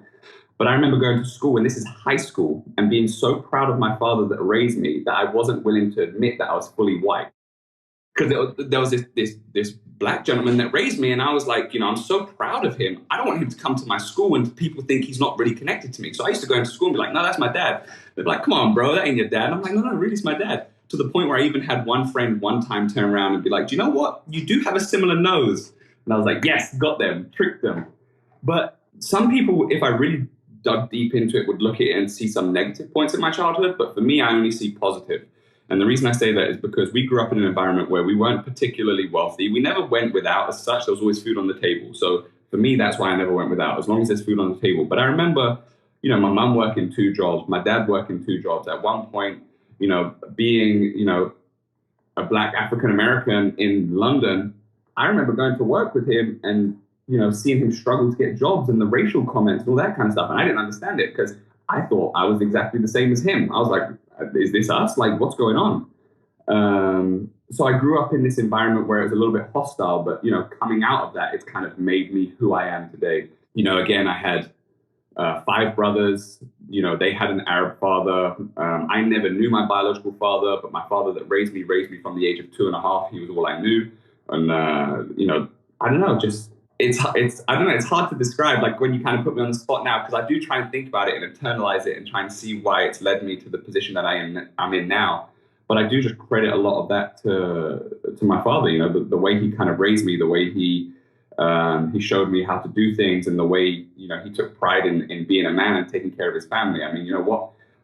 but I remember going to school, and this is high school, and being so proud of my father that raised me that I wasn't willing to admit that I was fully white. Because there was this black gentleman that raised me, and I was like, I'm so proud of him. I don't want him to come to my school and people think he's not really connected to me. So I used to go into school and be like, no, that's my dad. They'd be like, come on, bro, that ain't your dad. And I'm like, no, really, it's my dad. To the point where I even had one friend one time turn around and be like, do you know what? You do have a similar nose. And I was like, yes, got them, tricked them. But some people, if I really dug deep into it, would look at it and see some negative points in my childhood. But for me, I only see positive. And the reason I say that is because we grew up in an environment where we weren't particularly wealthy. We never went without as such. There was always food on the table. So for me, that's why I never went without, as long as there's food on the table. But I remember, my mum working 2 jobs, my dad working 2 jobs. At one point, being, a black African-American in London, I remember going to work with him and, seeing him struggle to get jobs and the racial comments and all that kind of stuff. And I didn't understand it because I thought I was exactly the same as him. I was like, is this us? Like, what's going on? So I grew up in this environment where it was a little bit hostile, but, coming out of that, it's kind of made me who I am today. Again, I had 5 brothers. They had an Arab father. I never knew my biological father, but my father that raised me from the age of 2.5. He was all I knew. And, I don't know, just it's hard to describe, like when you kind of put me on the spot now, because I do try and think about it and internalize it and try and see why it's led me to the position that I'm in now. But I do just credit a lot of that to my father, the way he kind of raised me, the way he showed me how to do things, and the way, he took pride in being a man and taking care of his family. I mean,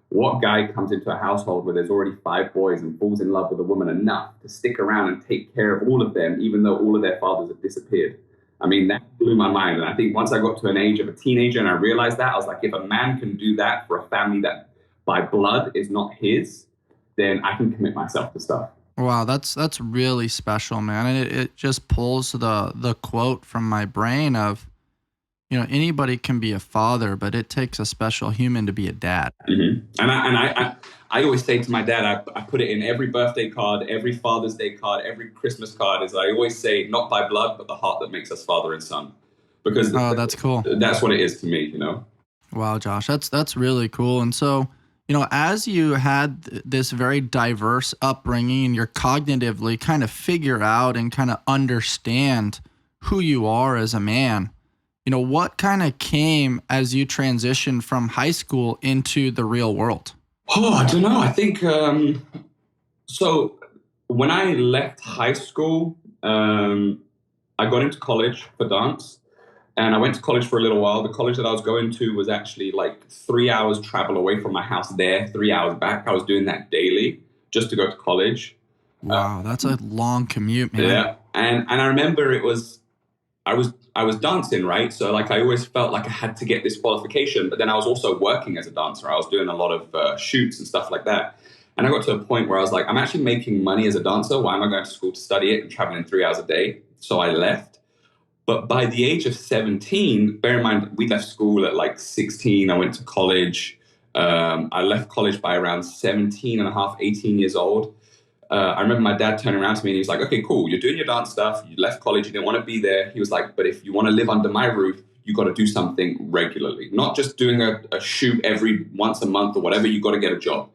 what guy comes into a household where there's already 5 boys and falls in love with a woman enough to stick around and take care of all of them, even though all of their fathers have disappeared? I mean, that blew my mind. And I think once I got to an age of a teenager and I realized that, I was like, if a man can do that for a family that by blood is not his, then I can commit myself to stuff. Wow, that's really special, man. And it just pulls the quote from my brain of, anybody can be a father, but it takes a special human to be a dad. Mm-hmm. And I always say to my dad, I put it in every birthday card, every Father's Day card, every Christmas card, is I always say, not by blood, but the heart that makes us father and son. Because that's cool. That's what it is to me, Wow, Josh, that's really cool. And so, as you had this very diverse upbringing and you're cognitively kind of figure out and kind of understand who you are as a man, what kind of came as you transitioned from high school into the real world? Oh, I don't know. I think, so when I left high school, I got into college for dance, and I went to college for a little while. The college that I was going to was actually like 3 hours travel away from my house there, 3 hours back. I was doing that daily just to go to college. Wow, that's a long commute, man. Yeah. And I remember I was dancing, right? So like I always felt like I had to get this qualification, but then I was also working as a dancer. I was doing a lot of shoots and stuff like that. And I got to a point where I was like, I'm actually making money as a dancer. Why am I going to school to study it and traveling 3 hours a day? So I left. But by the age of 17, bear in mind, we left school at like 16. I went to college. I left college by around 17 and a half, 18 years old. I remember my dad turning around to me and he was like, okay, cool. You're doing your dance stuff. You left college. You didn't want to be there. He was like, but if you want to live under my roof, you got to do something regularly, not just doing a shoot every once a month or whatever. You got to get a job.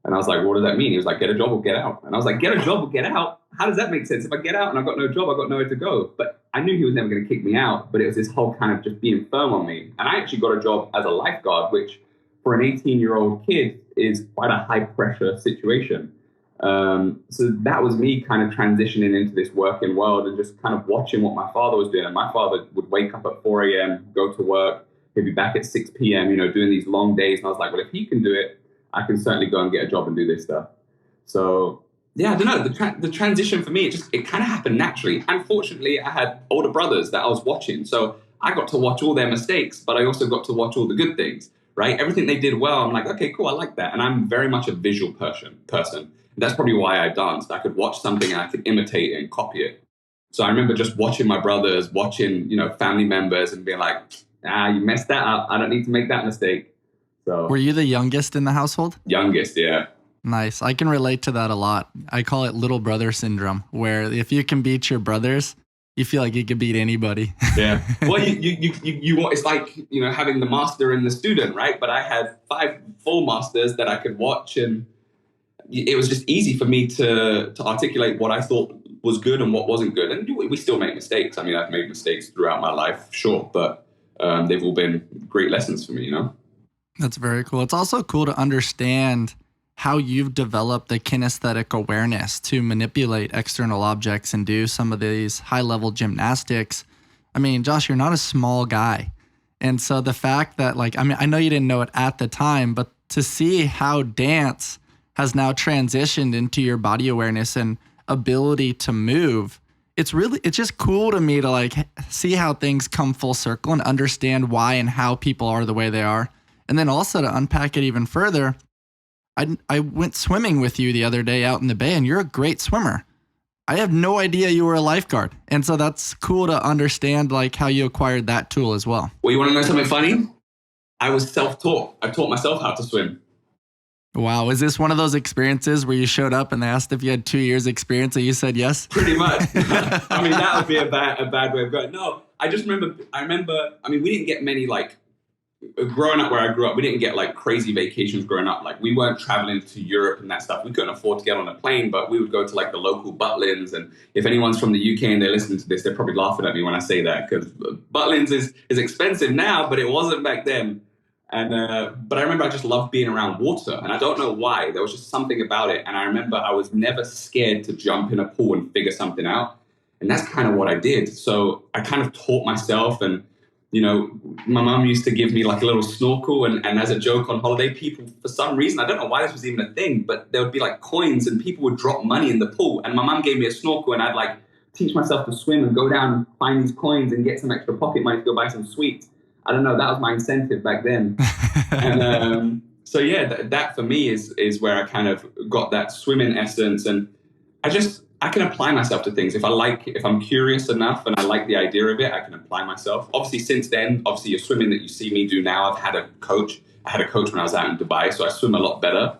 And I was like, what does that mean? He was like, get a job or get out. And I was like, get a job or get out? How does that make sense? If I get out and I've got no job, I've got nowhere to go. But I knew he was never going to kick me out, but it was this whole kind of just being firm on me. And I actually got a job as a lifeguard, which for an 18-year-old kid is quite a high pressure situation. So that was me kind of transitioning into this working world and just kind of watching what my father was doing. And my father would wake up at 4 a.m., go to work. He'd be back at 6 p.m., doing these long days. And I was like, well, if he can do it, I can certainly go and get a job and do this stuff. So yeah, I don't know. The transition for me, it kind of happened naturally. And fortunately, I had older brothers that I was watching. So I got to watch all their mistakes, but I also got to watch all the good things, right? Everything they did well, I'm like, okay, cool, I like that. And I'm very much a visual person. That's probably why I danced. I could watch something and I could imitate and copy it. So I remember just watching my brothers, watching, family members and being like, you messed that up. I don't need to make that mistake. So were you the youngest in the household? Youngest, yeah. Nice. I can relate to that a lot. I call it little brother syndrome, where if you can beat your brothers, you feel like you can beat anybody. Yeah. Well, you want, it's like, having the master and the student, right? But I had 5 full masters that I could watch, and it was just easy for me to articulate what I thought was good and what wasn't good. And we still make mistakes. I mean, I've made mistakes throughout my life, sure, but they've all been great lessons for me, That's very cool. It's also cool to understand how you've developed the kinesthetic awareness to manipulate external objects and do some of these high-level gymnastics. I mean, Josh, you're not a small guy. And so the fact that, I know you didn't know it at the time, but to see how dance has now transitioned into your body awareness and ability to move, it's just cool to me to see how things come full circle and understand why and how people are the way they are. And then also to unpack it even further, I went swimming with you the other day out in the bay, and you're a great swimmer. I have no idea you were a lifeguard. And so that's cool to understand how you acquired that tool as well. Well, you want to know something funny? I was self-taught. I taught myself how to swim. Wow. Is this one of those experiences where you showed up and they asked if you had 2 years experience and you said yes? Pretty much. I mean, that would be a bad way of going. No, I remember, we didn't get many, growing up where I grew up, we didn't get crazy vacations growing up. We weren't traveling to Europe and that stuff. We couldn't afford to get on a plane, but we would go to the local Butlins. And if anyone's from the UK and they're listening to this, they're probably laughing at me when I say that, because Butlins is expensive now, but it wasn't back then. And but I remember I just loved being around water, and I don't know why. There was just something about it. And I remember I was never scared to jump in a pool and figure something out. And that's kind of what I did. So I kind of taught myself, and my mom used to give me a little snorkel, and as a joke on holiday, people, for some reason, I don't know why this was even a thing, but there would be coins and people would drop money in the pool. And my mom gave me a snorkel, and I'd teach myself to swim and go down and find these coins and get some extra pocket money to go buy some sweets. I don't know. That was my incentive back then. And so, yeah, that for me is where I kind of got that swimming essence. And I can apply myself to things. If I'm curious enough and I like the idea of it, I can apply myself. Obviously, since then, your swimming that you see me do now, I've had a coach. I had a coach when I was out in Dubai, so I swim a lot better.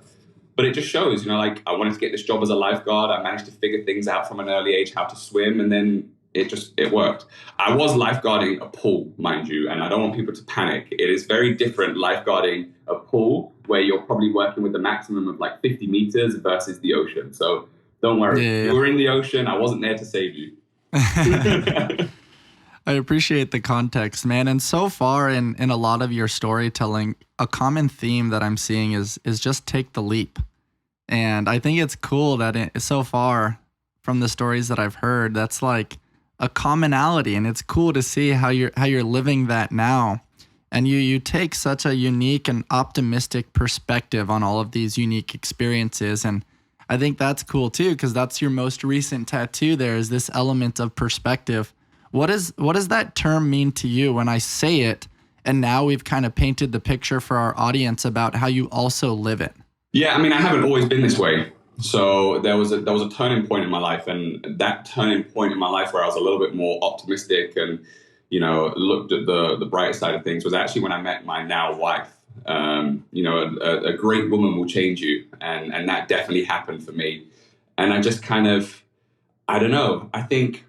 But it just shows, I wanted to get this job as a lifeguard. I managed to figure things out from an early age, how to swim, and then it worked. I was lifeguarding a pool, mind you, and I don't want people to panic. It is very different lifeguarding a pool where you're probably working with a maximum of 50 meters versus the ocean. So don't worry. Yeah. You were in the ocean. I wasn't there to save you. I appreciate the context, man. And so far in a lot of your storytelling, a common theme that I'm seeing is just take the leap. And I think it's cool that so far from the stories that I've heard, that's a commonality, and it's cool to see how you're living that now. And you take such a unique and optimistic perspective on all of these unique experiences. And I think that's cool too, because that's your most recent tattoo. There is this element of perspective. What does that term mean to you when I say it? And now we've kind of painted the picture for our audience about how you also live it. Yeah, I haven't always been this way. So there was a turning point in my life, and that turning point in my life where I was a little bit more optimistic and looked at the bright side of things was actually when I met my now wife. A great woman will change you, and that definitely happened for me. And I just kind of, I don't know, I think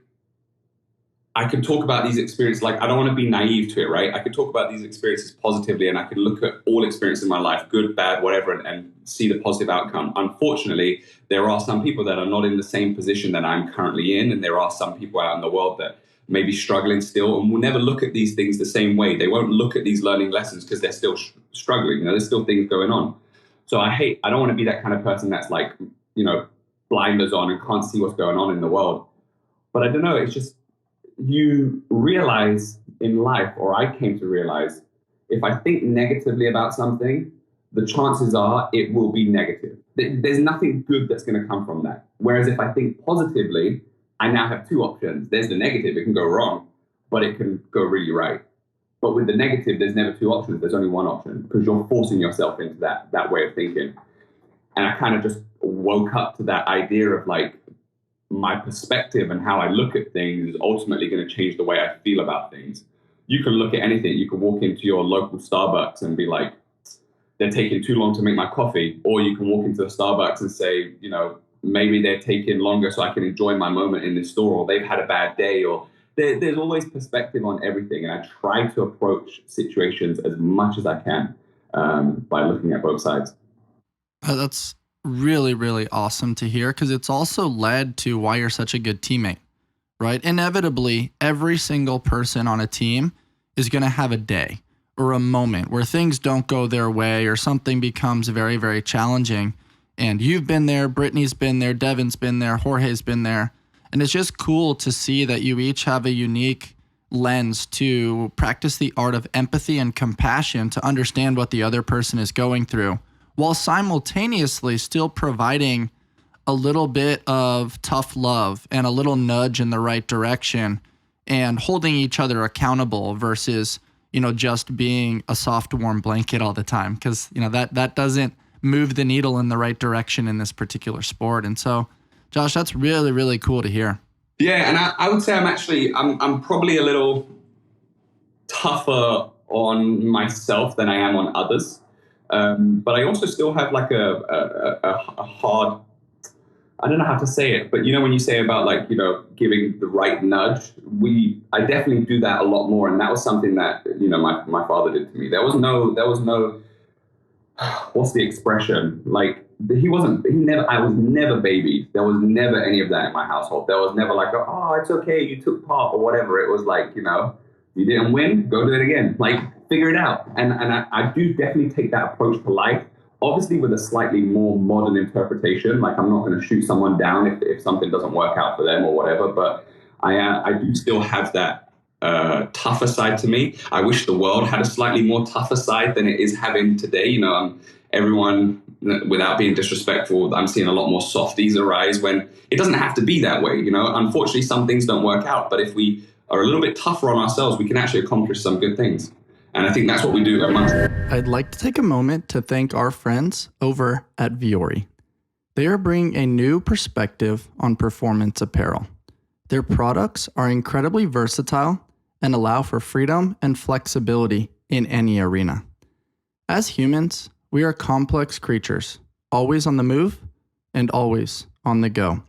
I can talk about these experiences, I don't want to be naive to it, right? I could talk about these experiences positively, and I could look at all experiences in my life, good, bad, whatever, and see the positive outcome. Unfortunately, there are some people that are not in the same position that I'm currently in, and there are some people out in the world maybe struggling still, and will never look at these things the same way. They won't look at these learning lessons because they're still struggling. You know, there's still things going on. So I don't want to be that kind of person that's like, you know, blinders on and can't see what's going on in the world. But I don't know, it's just, you realize in life, or I came to realize, if I think negatively about something, the chances are it will be negative. There's nothing good that's going to come from that. Whereas if I think positively, I now have two options. There's the negative, it can go wrong, but it can go really right. But with the negative, there's never two options. There's only one option, because you're forcing yourself into that way of thinking. And I kind of just woke up to that idea of like, my perspective and how I look at things is ultimately going to change the way I feel about things. You can look at anything. You can walk into your local Starbucks and be like, they're taking too long to make my coffee. Or you can walk into the Starbucks and say, you know, maybe they're taking longer so I can enjoy my moment in this store, or they've had a bad day, or there's always perspective on everything. And I try to approach situations as much as I can by looking at both sides. That's really, really awesome to hear, because it's also led to why you're such a good teammate, right? Inevitably, every single person on a team is going to have a day or a moment where things don't go their way or something becomes very, very challenging. And you've been there, Brittany's been there, Devin's been there, Jorge's been there. And it's just cool to see that you each have a unique lens to practice the art of empathy and compassion to understand what the other person is going through, while simultaneously still providing a little bit of tough love and a little nudge in the right direction, and holding each other accountable versus, you know, just being a soft, warm blanket all the time. Because, you know, that doesn't move the needle in the right direction in this particular sport. And so, Josh, that's really, really cool to hear. Yeah, and I would say I'm probably a little tougher on myself than I am on others. But I also still have like a hard, I don't know how to say it, but you know, when you say about like, you know, giving the right nudge, I definitely do that a lot more. And that was something that, you know, my father did to me. There was no, what's the expression? Like I was never babied. There was never any of that in my household. There was never like, oh, it's okay, you took part or whatever. It was like, you know, you didn't win, go do it again. Like, figure it out. And I do definitely take that approach to life, obviously with a slightly more modern interpretation. Like, I'm not going to shoot someone down if something doesn't work out for them or whatever. But I do still have that tougher side to me. I wish the world had a slightly more tougher side than it is having today. You know, everyone, without being disrespectful, I'm seeing a lot more softies arise when it doesn't have to be that way. You know, unfortunately, some things don't work out. But if we are a little bit tougher on ourselves, we can actually accomplish some good things. And I think that's what we do at Munch. I'd like to take a moment to thank our friends over at Vuori. They are bringing a new perspective on performance apparel. Their products are incredibly versatile and allow for freedom and flexibility in any arena. As humans, we are complex creatures, always on the move and always on the go.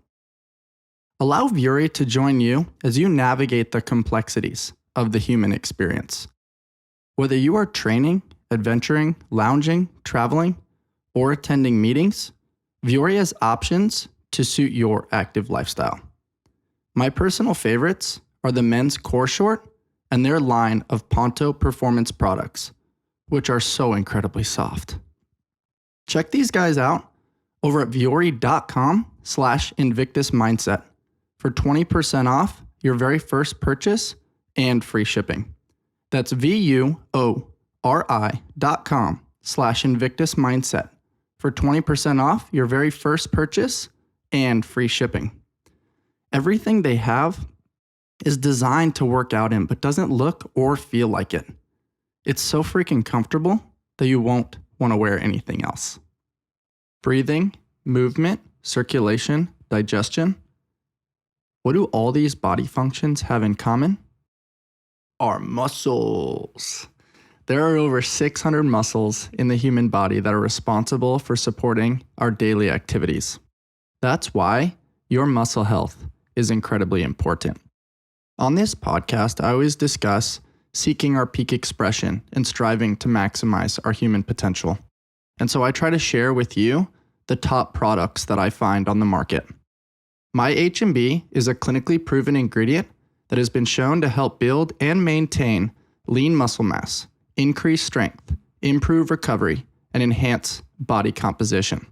Allow Vuori to join you as you navigate the complexities of the human experience. Whether you are training, adventuring, lounging, traveling, or attending meetings, Vuori has options to suit your active lifestyle. My personal favorites are the men's core short and their line of Ponto performance products, which are so incredibly soft. Check these guys out over at vuori.com/Invictus Mindset for 20% off your very first purchase and free shipping. That's VUORI.com/Invictus Mindset for 20% off your very first purchase and free shipping. Everything they have is designed to work out in, but doesn't look or feel like it. It's so freaking comfortable that you won't want to wear anything else. Breathing, movement, circulation, digestion. What do all these body functions have in common? Our muscles. There are over 600 muscles in the human body that are responsible for supporting our daily activities. That's why your muscle health is incredibly important. On this podcast, I always discuss seeking our peak expression and striving to maximize our human potential. And so I try to share with you the top products that I find on the market. My H&B is a clinically proven ingredient that has been shown to help build and maintain lean muscle mass, increase strength, improve recovery, and enhance body composition.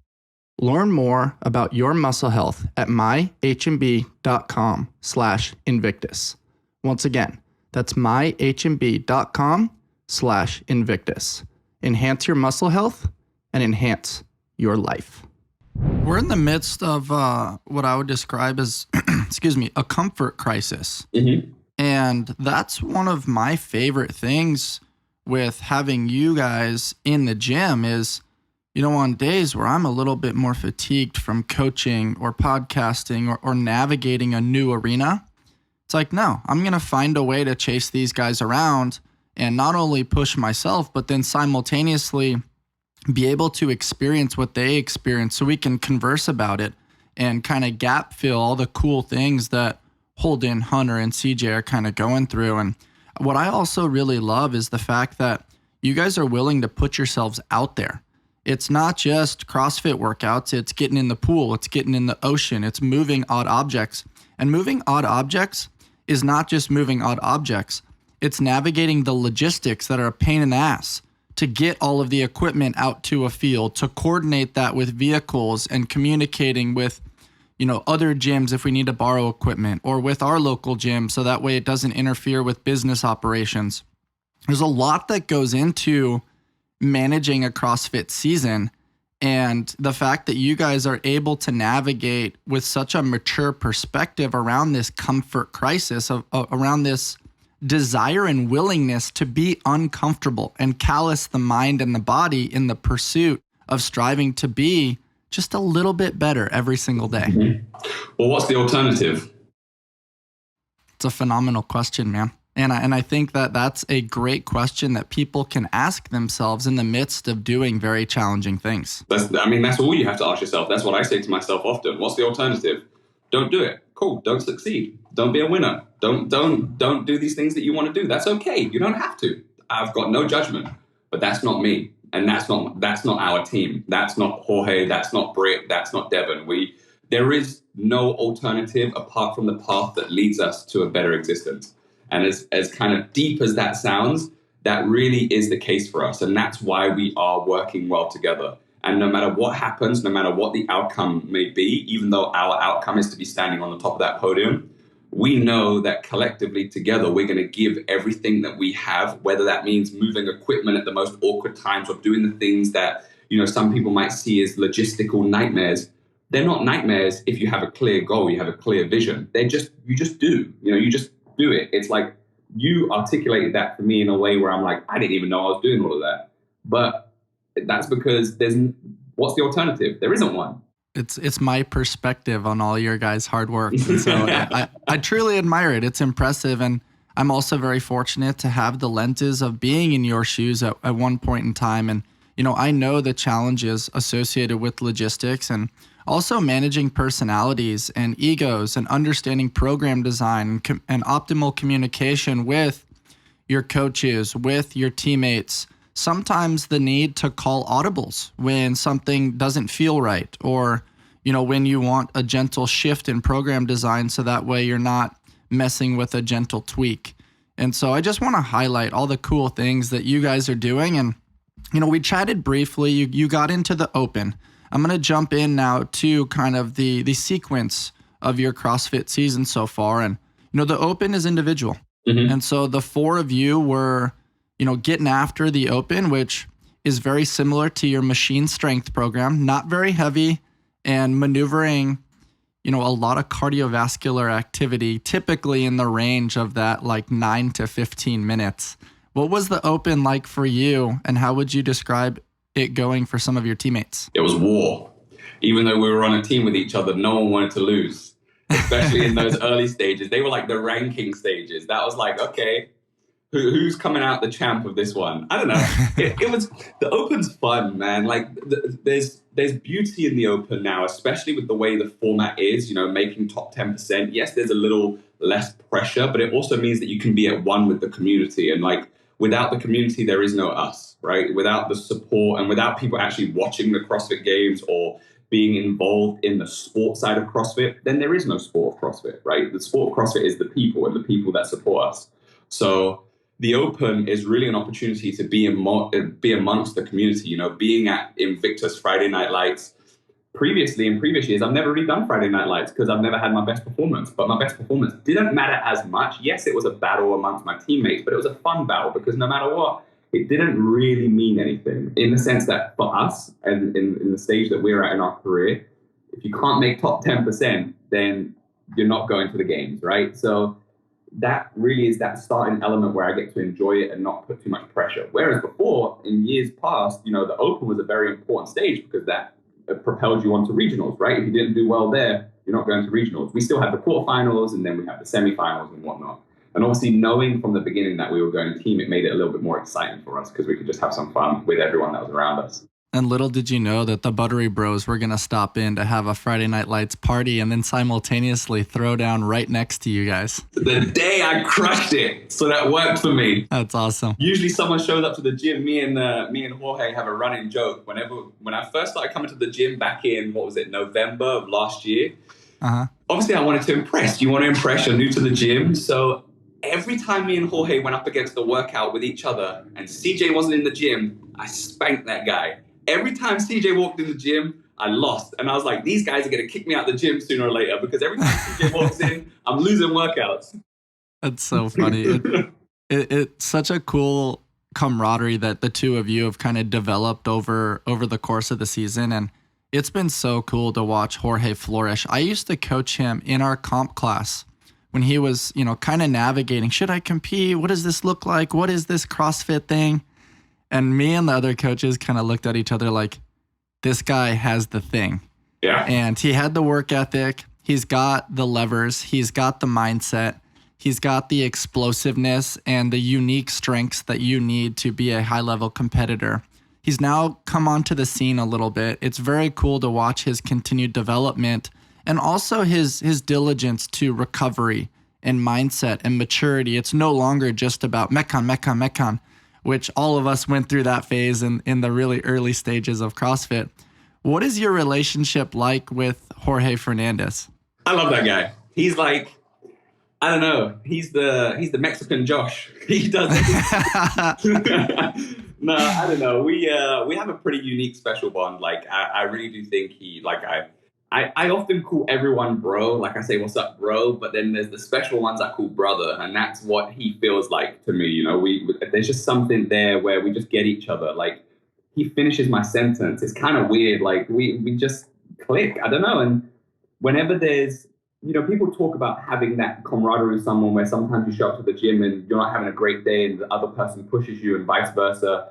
Learn more about your muscle health at myhmb.com/Invictus. Once again, that's myhmb.com/Invictus. Enhance your muscle health and enhance your life. We're in the midst of what I would describe as, a comfort crisis. Mm-hmm. And that's one of my favorite things with having you guys in the gym is, on days where I'm a little bit more fatigued from coaching or podcasting or navigating a new arena, it's like, no, I'm going to find a way to chase these guys around and not only push myself, but then simultaneously be able to experience what they experience so we can converse about it and kind of gap fill all the cool things that Holden, Hunter, and CJ are kind of going through. And what I also really love is the fact that you guys are willing to put yourselves out there. It's not just CrossFit workouts. It's getting in the pool. It's getting in the ocean. It's moving odd objects. And moving odd objects is not just moving odd objects. It's navigating the logistics that are a pain in the ass to get all of the equipment out to a field, to coordinate that with vehicles and communicating with, other gyms if we need to borrow equipment or with our local gym so that way it doesn't interfere with business operations. There's a lot that goes into managing a CrossFit season, and the fact that you guys are able to navigate with such a mature perspective around this comfort crisis, around this desire and willingness to be uncomfortable and callous the mind and the body in the pursuit of striving to be just a little bit better every single day. Mm-hmm. Well, what's the alternative? It's a phenomenal question, man. And I think that that's a great question that people can ask themselves in the midst of doing very challenging things. That's all you have to ask yourself. That's what I say to myself often. What's the alternative? Don't do it. Cool. Don't succeed. Don't be a winner. Don't do these things that you want to do. That's okay. You don't have to. I've got no judgment, but that's not me. And that's not our team. That's not Jorge. That's not Britt. That's not Devon. There is no alternative apart from the path that leads us to a better existence. And as kind of deep as that sounds, that really is the case for us. And that's why we are working well together. And no matter what happens, no matter what the outcome may be, even though our outcome is to be standing on the top of that podium, we know that collectively together, we're going to give everything that we have, whether that means moving equipment at the most awkward times or doing the things that, some people might see as logistical nightmares. They're not nightmares if you have a clear goal, you have a clear vision. You just do, you just do it. It's like you articulated that for me in a way where I'm like, I didn't even know I was doing all of that. But that's because what's the alternative? There isn't one. It's my perspective on all your guys' hard work. And so I truly admire it. It's impressive. And I'm also very fortunate to have the lenses of being in your shoes at one point in time. And, I know the challenges associated with logistics and also managing personalities and egos and understanding program design and optimal communication with your coaches, with your teammates. Sometimes the need to call audibles when something doesn't feel right, or, when you want a gentle shift in program design so that way you're not messing with a gentle tweak. And so I just want to highlight all the cool things that you guys are doing. And, we chatted briefly, you got into the open. I'm going to jump in now to kind of the sequence of your CrossFit season so far. And, the open is individual. Mm-hmm. And so the four of you were getting after the open, which is very similar to your machine strength program, not very heavy and maneuvering, a lot of cardiovascular activity, typically in the range of that like 9 to 15 minutes. What was the open like for you, and how would you describe it going for some of your teammates? It was war. Even though we were on a team with each other, no one wanted to lose, especially in those early stages. They were like the ranking stages. That was like, okay, who's coming out the champ of this one? I don't know. It was, the open's fun, man. Like there's beauty in the open now, especially with the way the format is, making top 10%. Yes, there's a little less pressure, but it also means that you can be at one with the community. And like, without the community, there is no us, right? Without the support and without people actually watching the CrossFit Games or being involved in the sport side of CrossFit, then there is no sport of CrossFit, right? The sport of CrossFit is the people and the people that support us. So the Open is really an opportunity to be amongst the community, you know, being at Invictus Friday Night Lights. Previously, in previous years, I've never really done Friday Night Lights because I've never had my best performance. But my best performance didn't matter as much. Yes, it was a battle amongst my teammates, but it was a fun battle because no matter what, it didn't really mean anything in the sense that for us and in the stage that we're at in our career, if you can't make top 10%, then you're not going to the games, right? So that really is that starting element where I get to enjoy it and not put too much pressure. Whereas before, in years past, you know, the Open was a very important stage because that propelled you onto regionals, right? If you didn't do well there, you're not going to regionals. We still have the quarterfinals and then we have the semifinals and whatnot. And obviously knowing from the beginning that we were going team, it made it a little bit more exciting for us because we could just have some fun with everyone that was around us. And little did you know that the Buttery Bros were going to stop in to have a Friday Night Lights party and then simultaneously throw down right next to you guys. The day I crushed it. So that worked for me. That's awesome. Usually someone shows up to the gym. Me and Jorge have a running joke. When I first started coming to the gym back in, November of last year. Obviously I wanted to impress. You want to impress, you're new to the gym. So every time me and Jorge went up against the workout with each other and CJ wasn't in the gym, I spanked that guy. Every time CJ walked in the gym, I lost. And I was like, these guys are going to kick me out the gym sooner or later because every time CJ walks in, I'm losing workouts. That's so funny. It's such a cool camaraderie that the two of you have kind of developed over the course of the season. And it's been so cool to watch Jorge flourish. I used to coach him in our comp class when he was, you know, kind of navigating. Should I compete? What does this look like? What is this CrossFit thing? And me and the other coaches kind of looked at each other like, this guy has the thing. Yeah. And he had the work ethic. He's got the levers. He's got the mindset. He's got the explosiveness and the unique strengths that you need to be a high-level competitor. He's now come onto the scene a little bit. It's very cool to watch his continued development and also his diligence to recovery and mindset and maturity. It's no longer just about Metcon, which all of us went through that phase in the really early stages of CrossFit. What is your relationship like with Jorge Fernandez? I love that guy. He's like, I don't know. He's the Mexican Josh. He does it. No, I don't know. We have a pretty unique, special bond. Like, I really do think I often call everyone bro. Like I say, what's up, bro? But then there's the special ones I call brother. And that's what he feels like to me. You know, there's just something there where we just get each other. Like, he finishes my sentence. It's kind of weird. Like, we just click. I don't know. And whenever there's, you know, people talk about having that camaraderie with someone where sometimes you show up to the gym and you're not having a great day and the other person pushes you and vice versa.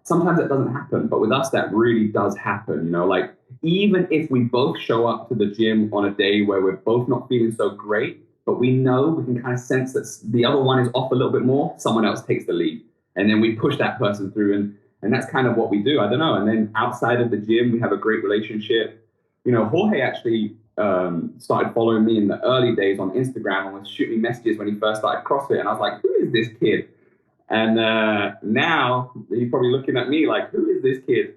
Sometimes that doesn't happen. But with us, that really does happen. You know, like, even if we both show up to the gym on a day where we're both not feeling so great, but we know, we can kind of sense that the other one is off a little bit more, someone else takes the lead. And then we push that person through. And that's kind of what we do. I don't know. And then outside of the gym, we have a great relationship. You know, Jorge actually started following me in the early days on Instagram and was shooting me messages when he first started CrossFit. And I was like, who is this kid? And now he's probably looking at me like, who is this kid?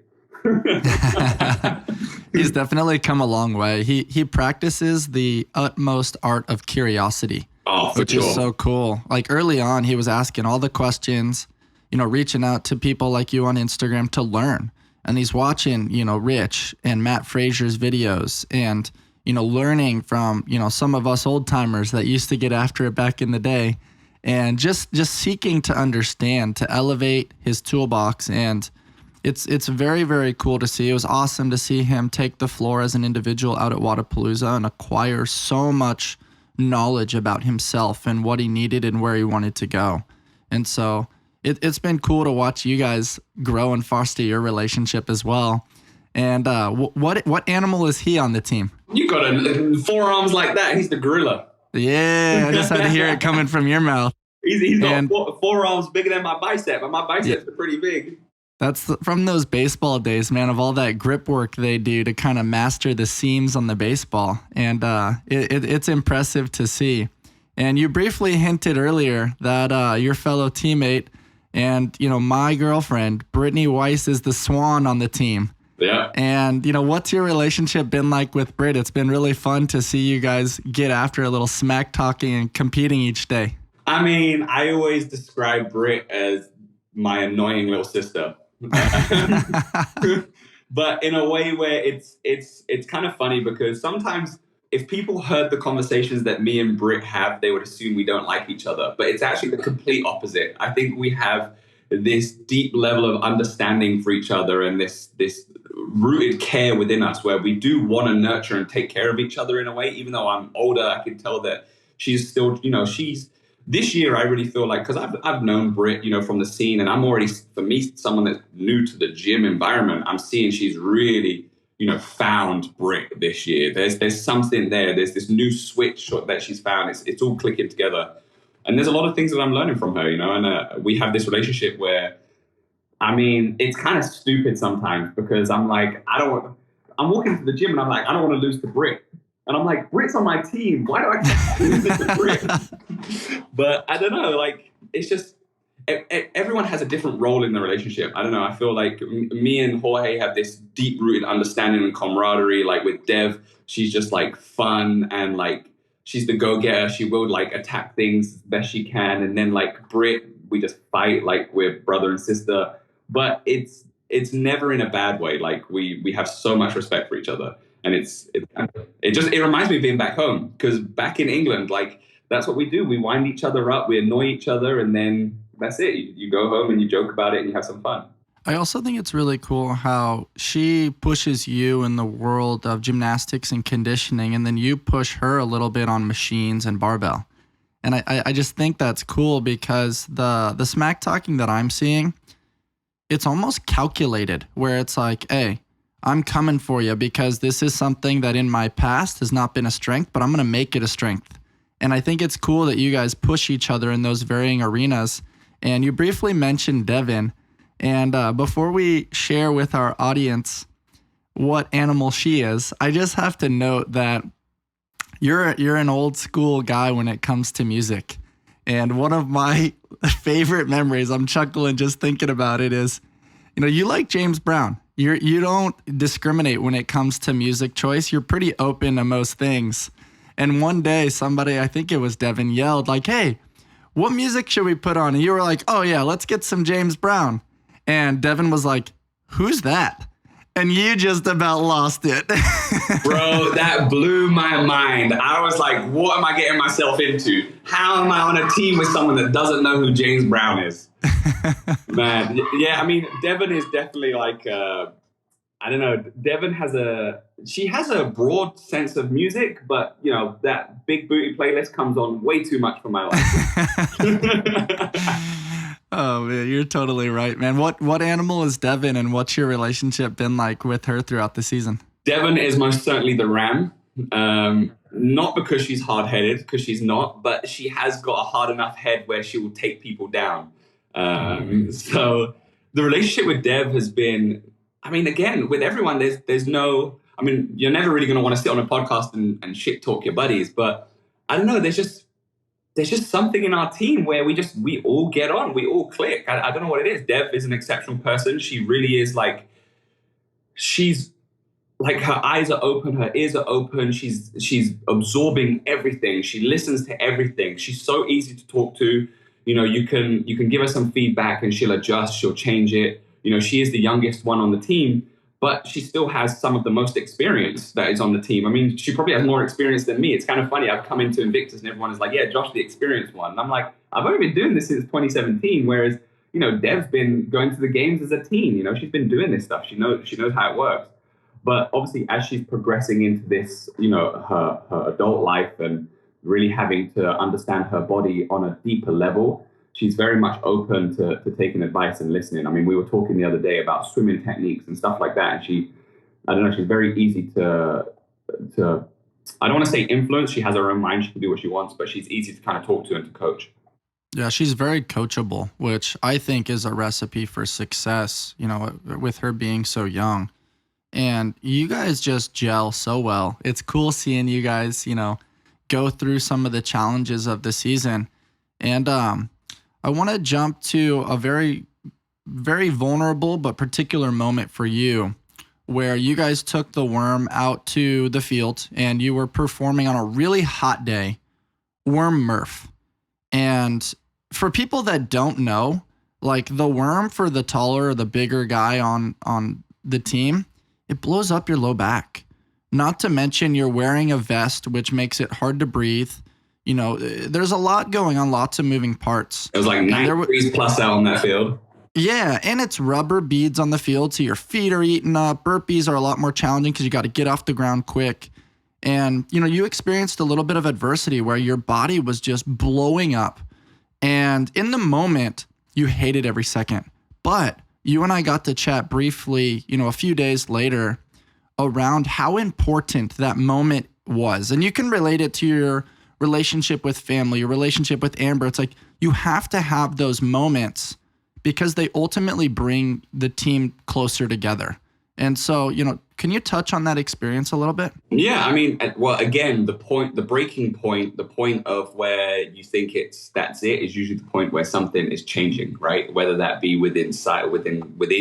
He's definitely come a long way. He practices the utmost art of curiosity, which is so cool. Like, early on, he was asking all the questions, you know, reaching out to people like you on Instagram to learn. And he's watching, you know, Rich and Matt Fraser's videos and, you know, learning from, you know, some of us old timers that used to get after it back in the day, and just seeking to understand, to elevate his toolbox. And it's very, very cool to see. It was awesome to see him take the floor as an individual out at Wodapalooza and acquire so much knowledge about himself and what he needed and where he wanted to go. And so it's been cool to watch you guys grow and foster your relationship as well. And what animal is he on the team? You got forearms like that. He's the gorilla. Yeah, I just had to hear it coming from your mouth. He's got forearms bigger than my bicep, and my biceps are pretty big. That's from those baseball days, man, of all that grip work they do to kind of master the seams on the baseball. And it's impressive to see. And you briefly hinted earlier that your fellow teammate and, you know, my girlfriend, Brittany Weiss, is the swan on the team. Yeah. And, what's your relationship been like with Britt? It's been really fun to see you guys get after a little smack talking and competing each day. I mean, I always describe Britt as my annoying little sister. But in a way where it's kind of funny, because sometimes if people heard the conversations that me and Britt have, they would assume we don't like each other. But it's actually the complete opposite. I think we have this deep level of understanding for each other, and this rooted care within us, where we do want to nurture and take care of each other in a way. Even though I'm older, I can tell that she's still, she's, this year I really feel like, because I've known Britt, from the scene, and I'm already, for me, someone that's new to the gym environment, I'm seeing she's really, found Britt this year. There's something there. There's this new switch that she's found. It's all clicking together. And there's a lot of things that I'm learning from her, and we have this relationship where, I mean, it's kind of stupid sometimes, because I'm like, I'm walking to the gym and I'm like, I don't want to lose to Britt. And I'm like, Britt's on my team. Why do I lose to Britt? But I don't know, like, it's just, everyone has a different role in the relationship. I don't know. I feel like me and Jorge have this deep-rooted understanding and camaraderie. Like with Dev, she's just like fun, and like, she's the go-getter. She will like attack things best she can. And then like Britt, we just fight like we're brother and sister. But it's never in a bad way. Like we have so much respect for each other. And it reminds me of being back home, because back in England, like, that's what we do. We wind each other up, we annoy each other, and then that's it. You go home and you joke about it and you have some fun. I also think it's really cool how she pushes you in the world of gymnastics and conditioning, and then you push her a little bit on machines and barbell. And I just think that's cool, because the smack talking that I'm seeing, it's almost calculated, where it's like, hey, I'm coming for you because this is something that in my past has not been a strength, but I'm going to make it a strength. And I think it's cool that you guys push each other in those varying arenas. And you briefly mentioned Devin. And before we share with our audience what animal she is, I just have to note that you're an old school guy when it comes to music. And one of my favorite memories, I'm chuckling just thinking about it, is, you like James Brown. You don't discriminate when it comes to music choice. You're pretty open to most things. And one day somebody, I think it was Devin, yelled like, hey, what music should we put on? And you were like, oh yeah, let's get some James Brown. And Devin was like, who's that? And you just about lost it. Bro, that blew my mind. I was like, what am I getting myself into? How am I on a team with someone that doesn't know who James Brown is? Man, yeah, I mean, Devin is definitely like, I don't know, Devin has a broad sense of music, but, that big booty playlist comes on way too much for my life. Oh, man, you're totally right, man. What animal is Devin, and what's your relationship been like with her throughout the season? Devin is most certainly the ram. Not because she's hard-headed, because she's not, but she has got a hard enough head where she will take people down. So the relationship with Dev has been, I mean, again, with everyone, there's no, I mean, you're never really going to want to sit on a podcast and shit talk your buddies, but I don't know, there's just something in our team where we all get on, we all click. I don't know what it is. Dev is an exceptional person. She really is like, she's like, her eyes are open, her ears are open. She's absorbing everything. She listens to everything. She's so easy to talk to. You can give her some feedback and she'll adjust, she'll change it. She is the youngest one on the team, but she still has some of the most experience that is on the team. I mean, she probably has more experience than me. It's kind of funny. I've come into Invictus and everyone is like, yeah, Josh, the experienced one. And I'm like, I've only been doing this since 2017, whereas, Dev's been going to the games as a teen. She's been doing this stuff. She knows how it works. But obviously, as she's progressing into this, her adult life and really having to understand her body on a deeper level, she's very much open to taking advice and listening. I mean, we were talking the other day about swimming techniques and stuff like that. And she's very easy to I don't want to say influence. She has her own mind. She can do what she wants, but she's easy to kind of talk to and to coach. Yeah, she's very coachable, which I think is a recipe for success, with her being so young. And you guys just gel so well. It's cool seeing you guys, go through some of the challenges of the season. And I want to jump to a very, very vulnerable but particular moment for you where you guys took the worm out to the field and you were performing on a really hot day, worm Murph. And for people that don't know, like the worm for the taller or the bigger guy on the team, it blows up your low back. Not to mention you're wearing a vest, which makes it hard to breathe. You know, there's a lot going on, lots of moving parts. It was like 9 degrees plus out on that field. Yeah, and it's rubber beads on the field, so your feet are eaten up. Burpees are a lot more challenging because you got to get off the ground quick. And, you know, you experienced a little bit of adversity where your body was just blowing up. And in the moment, you hated every second. But you and I got to chat briefly, you know, a few days later around how important that moment was. And you can relate it to your relationship with family, your relationship with Amber. It's like you have to have those moments because they ultimately bring the team closer together. And so, you know, can you touch on that experience a little bit? Yeah, I mean, well, again, the breaking point, the point of where you think that's it is usually the point where something is changing, right? Whether that be within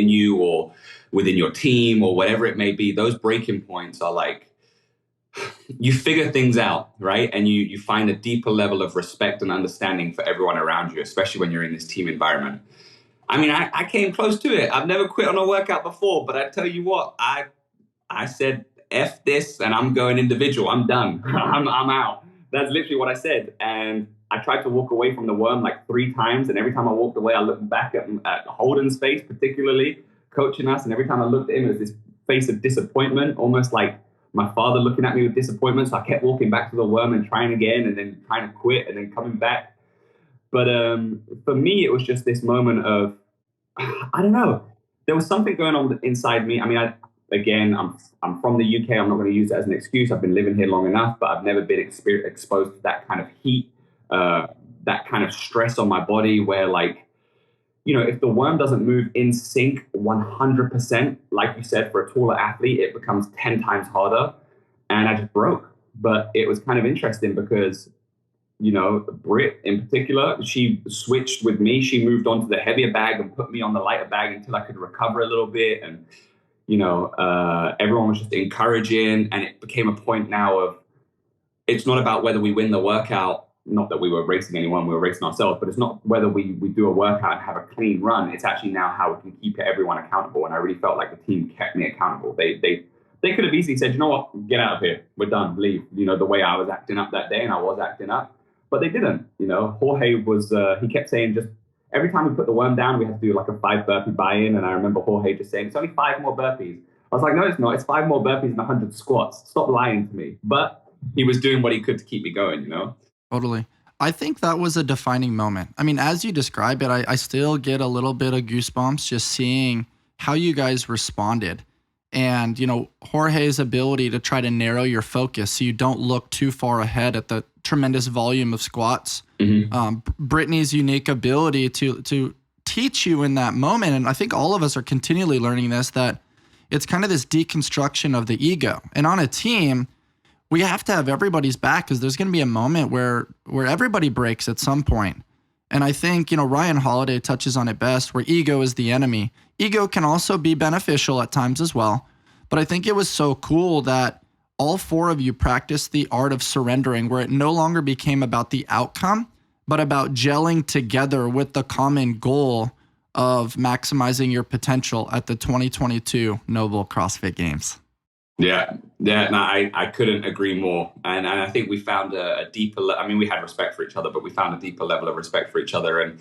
you or within your team or whatever it may be. Those breaking points are like, you figure things out, right? And you find a deeper level of respect and understanding for everyone around you, especially when you're in this team environment. I mean, I came close to it. I've never quit on a workout before, but I tell you what, I said, F this, and I'm going individual. I'm done. I'm out. That's literally what I said. And I tried to walk away from the worm like 3 times. And every time I walked away, I looked back at Holden's face, particularly coaching us. And every time I looked at him, it was this face of disappointment, almost like my father looking at me with disappointment. So I kept walking back to the worm and trying again and then trying to quit and then coming back. But for me, it was just this moment of, I don't know, there was something going on inside me. I mean, I'm from the UK. I'm not going to use it as an excuse. I've been living here long enough, but I've never been exposed to that kind of heat, that kind of stress on my body where, like, you know, if the worm doesn't move in sync 100%, like you said, for a taller athlete, it becomes 10 times harder. And I just broke. But it was kind of interesting because, you know, Britt in particular, she switched with me. She moved on to the heavier bag and put me on the lighter bag until I could recover a little bit. And, you know, everyone was just encouraging. And it became a point now of, it's not about whether we win the workout. Not that we were racing anyone, we were racing ourselves, but it's not whether we do a workout and have a clean run. It's actually now how we can keep everyone accountable. And I really felt like the team kept me accountable. They could have easily said, you know what, get out of here. We're done, leave. You know, the way I was acting up that day, and I was acting up. But they didn't. You know, Jorge was, he kept saying just every time we put the worm down, we have to do like a 5 burpee buy-in. And I remember Jorge just saying, it's only 5 more burpees. I was like, no, it's not. It's 5 more burpees and 100 squats. Stop lying to me. But he was doing what he could to keep me going, you know? Totally. I think that was a defining moment. I mean, as you describe it, I still get a little bit of goosebumps just seeing how you guys responded. And, you know, Jorge's ability to try to narrow your focus so you don't look too far ahead at the tremendous volume of squats. Mm-hmm. Brittany's unique ability to teach you in that moment. And I think all of us are continually learning this, that it's kind of this deconstruction of the ego. And on a team, we have to have everybody's back because there's going to be a moment where everybody breaks at some point. And I think, you know, Ryan Holiday touches on it best, where ego is the enemy. Ego can also be beneficial at times as well. But I think it was so cool that all 4 of you practiced the art of surrendering, where it no longer became about the outcome, but about gelling together with the common goal of maximizing your potential at the 2022 Noble CrossFit Games. Yeah, no, I couldn't agree more. And I think we found a deeper, I mean, we had respect for each other, but we found a deeper level of respect for each other. And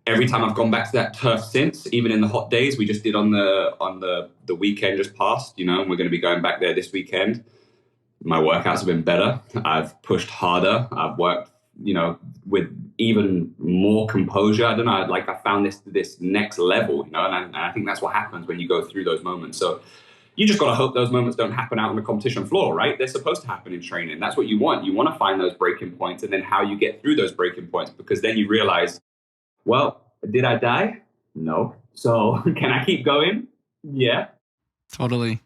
every time I've gone back to that turf since, even in the hot days, we just did on the weekend just passed, you know, and we're going to be going back there this weekend. My workouts have been better. I've pushed harder. I've worked, you know, with even more composure. I don't know, like I found this next level, you know, and I think that's what happens when you go through those moments. So you just got to hope those moments don't happen out on the competition floor, right? They're supposed to happen in training. That's what you want. You want to find those breaking points, and then how you get through those breaking points, because then you realize, well, did I die? No. So can I keep going? Yeah. Totally.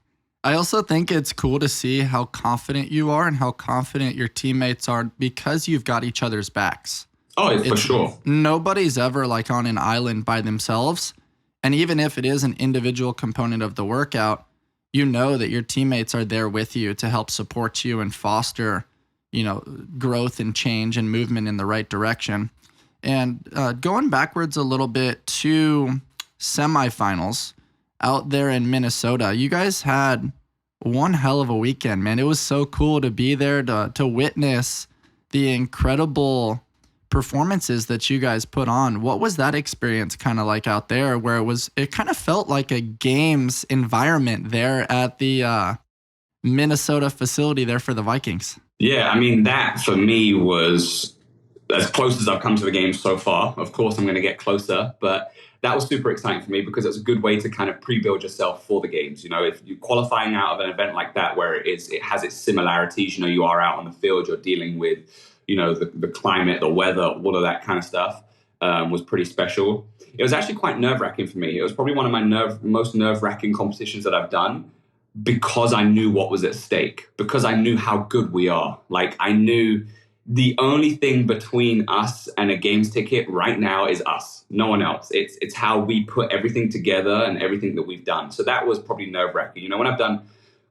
I also think it's cool to see how confident you are and how confident your teammates are because you've got each other's backs. Oh, for sure. Nobody's ever like on an island by themselves. And even if it is an individual component of the workout, you know that your teammates are there with you to help support you and foster, growth and change and movement in the right direction. And going backwards a little bit to semifinals out there in Minnesota, you guys had one hell of a weekend, man. It was so cool to be there to witness the incredible performances that you guys put on. What was that experience kind of like out there, where it kind of felt like a games environment there at the Minnesota facility there for the Vikings? Yeah, I mean, that for me was as close as I've come to the game so far. Of course, I'm going to get closer, but that was super exciting for me because it's a good way to kind of pre-build yourself for the games. If you're qualifying out of an event like that, where it has its similarities, you are out on the field, you're dealing with, the climate, the weather, all of that kind of stuff, was pretty special. It was actually quite nerve-wracking for me. It was probably one of my most nerve-wracking competitions that I've done, because I knew what was at stake, because I knew how good we are. Like, I knew the only thing between us and a games ticket right now is us, no one else. It's how we put everything together and everything that we've done. So that was probably nerve-wracking. When I've done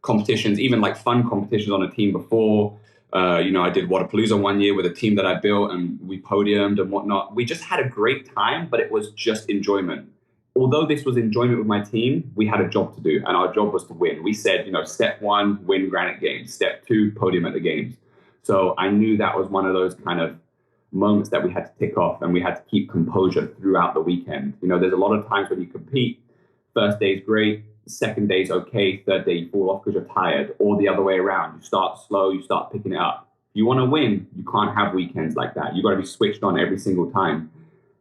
competitions, even like fun competitions on a team before, I did Wadapalooza one year with a team that I built, and we podiumed and whatnot. We just had a great time, but it was just enjoyment. Although this was enjoyment with my team, we had a job to do, and our job was to win. We said, step 1, win Granite Games. Step 2, podium at the games. So I knew that was one of those kind of moments that we had to tick off, and we had to keep composure throughout the weekend. There's a lot of times when you compete, first day's great, second day's okay, third day you fall off because you're tired, or the other way around. You start slow, you start picking it up. If you want to win, you can't have weekends like that. You've got to be switched on every single time.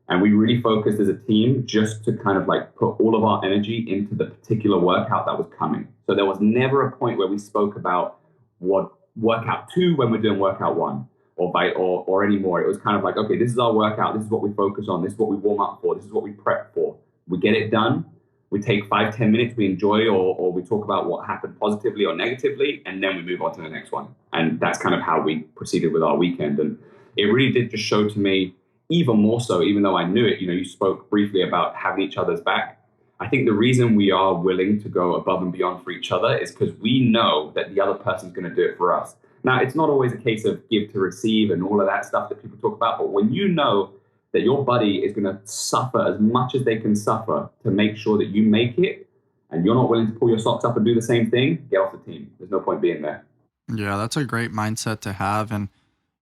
And we really focused as a team just to kind of like put all of our energy into the particular workout that was coming. So there was never a point where we spoke about what workout 2 when we're doing workout 1 or anymore. It was kind of like, okay, this is our workout. This is what we focus on. This is what we warm up for. This is what we prep for. We get it done. We take 5-10 minutes, we enjoy, or we talk about what happened positively or negatively, and then we move on to the next one. And that's kind of how we proceeded with our weekend. And it really did just show to me, even more so, even though I knew it, you spoke briefly about having each other's back. I think the reason we are willing to go above and beyond for each other is because we know that the other person's going to do it for us. Now, it's not always a case of give to receive and all of that stuff that people talk about, but when you know that your buddy is going to suffer as much as they can suffer to make sure that you make it, and you're not willing to pull your socks up and do the same thing, get off the team. There's no point being there. Yeah, that's a great mindset to have. And,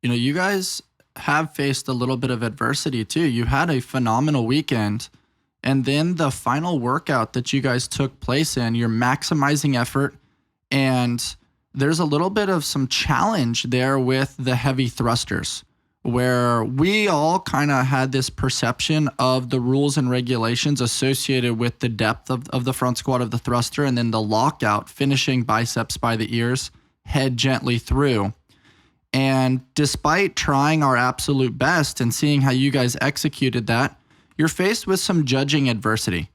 you guys have faced a little bit of adversity too. You had a phenomenal weekend, and then the final workout that you guys took place in, you're maximizing effort, and there's a little bit of some challenge there with the heavy thrusters, where we all kind of had this perception of the rules and regulations associated with the depth of the front squat of the thruster, and then the lockout, finishing biceps by the ears, head gently through. And despite trying our absolute best and seeing how you guys executed that, you're faced with some judging adversity.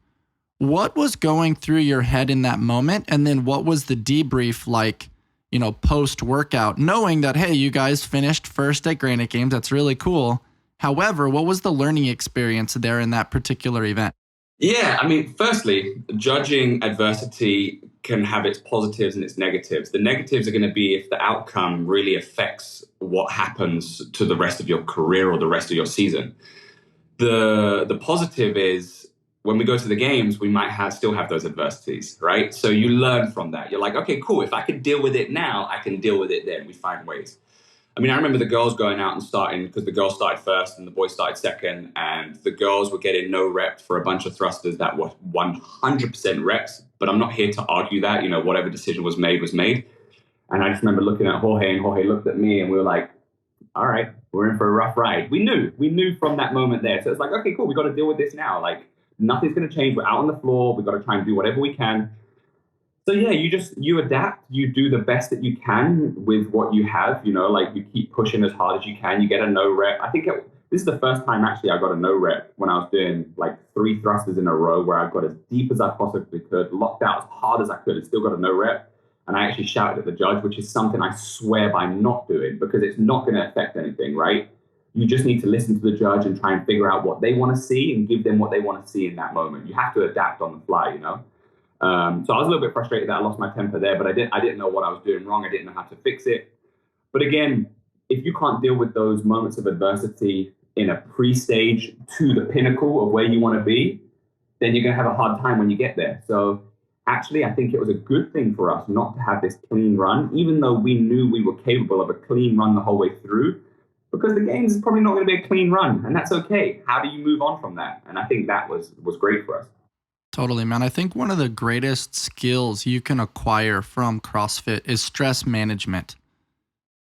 What was going through your head in that moment? And then what was the debrief like, post-workout, knowing that, hey, you guys finished first at Granite Games. That's really cool. However, what was the learning experience there in that particular event? Yeah, I mean, firstly, judging adversity can have its positives and its negatives. The negatives are going to be if the outcome really affects what happens to the rest of your career or the rest of your season. The positive is when we go to the games, we might still have those adversities, right? So you learn from that. You're like, okay, cool. If I can deal with it now, I can deal with it then. We find ways. I mean, I remember the girls going out and starting, because the girls started first and the boys started second, and the girls were getting no reps for a bunch of thrusters that were 100% reps. But I'm not here to argue that, whatever decision was made was made. And I just remember looking at Jorge, and Jorge looked at me, and we were like, all right, we're in for a rough ride. We knew from that moment there. So it's like, okay, cool. We got to deal with this now. Like, nothing's going to change. We're out on the floor. We've got to try and do whatever we can. So yeah, you adapt, you do the best that you can with what you have, like you keep pushing as hard as you can. You get a no rep. I think this is the first time actually I got a no rep when I was doing like 3 thrusters in a row, where I got as deep as I possibly could, locked out as hard as I could, and still got a no rep. And I actually shouted at the judge, which is something I swear by not doing, because it's not going to affect anything, right? You just need to listen to the judge and try and figure out what they want to see and give them what they want to see in that moment. You have to adapt on the fly, So I was a little bit frustrated that I lost my temper there, but I didn't know what I was doing wrong. I didn't know how to fix it. But again, if you can't deal with those moments of adversity in a pre-stage to the pinnacle of where you want to be, then you're going to have a hard time when you get there. So actually, I think it was a good thing for us not to have this clean run, even though we knew we were capable of a clean run the whole way through, because the games is probably not going to be a clean run, and that's okay. How do you move on from that? And I think that was great for us. Totally, man. I think one of the greatest skills you can acquire from CrossFit is stress management.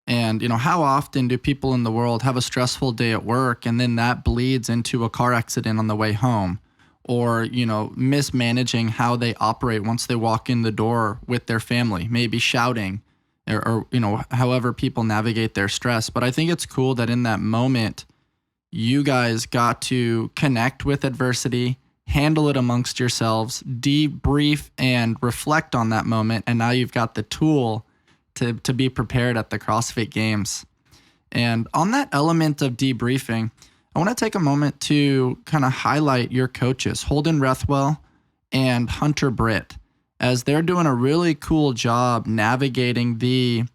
And, how often do people in the world have a stressful day at work and then that bleeds into a car accident on the way home? Or, mismanaging how they operate once they walk in the door with their family, maybe shouting or however people navigate their stress. But I think it's cool that in that moment, you guys got to connect with adversity, handle it amongst yourselves, debrief and reflect on that moment. And now you've got the tool to be prepared at the CrossFit Games. And on that element of debriefing, I want to take a moment to kind of highlight your coaches, Holden Rethwell and Hunter Britt, as they're doing a really cool job navigating the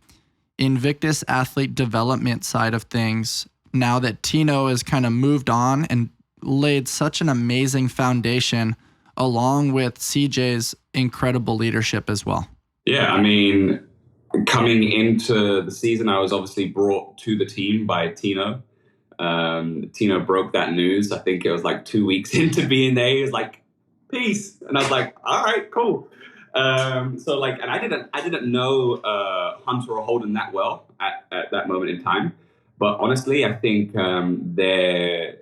Invictus athlete development side of things now that Tino has kind of moved on and laid such an amazing foundation along with CJ's incredible leadership as well. Yeah, I mean, coming into the season, I was obviously brought to the team by Tino. Tino broke that news. I think it was like 2 weeks into being there. He was like, "Peace," and I was like, "All right, cool." And I didn't know Hunter or Holden that well at that moment in time. But honestly, I think their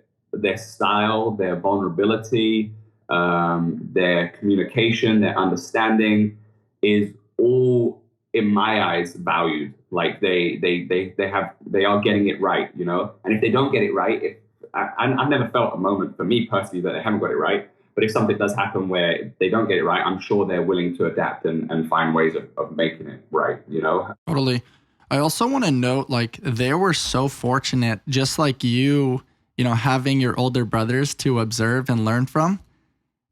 style, their vulnerability, their communication, their understanding is all, in my eyes, valued. Like they are getting it right, And if they don't get it right, I've never felt a moment for me personally that they haven't got it right. But if something does happen where they don't get it right, I'm sure they're willing to adapt and find ways of making it right, Totally. I also want to note, they were so fortunate, just like you, having your older brothers to observe and learn from.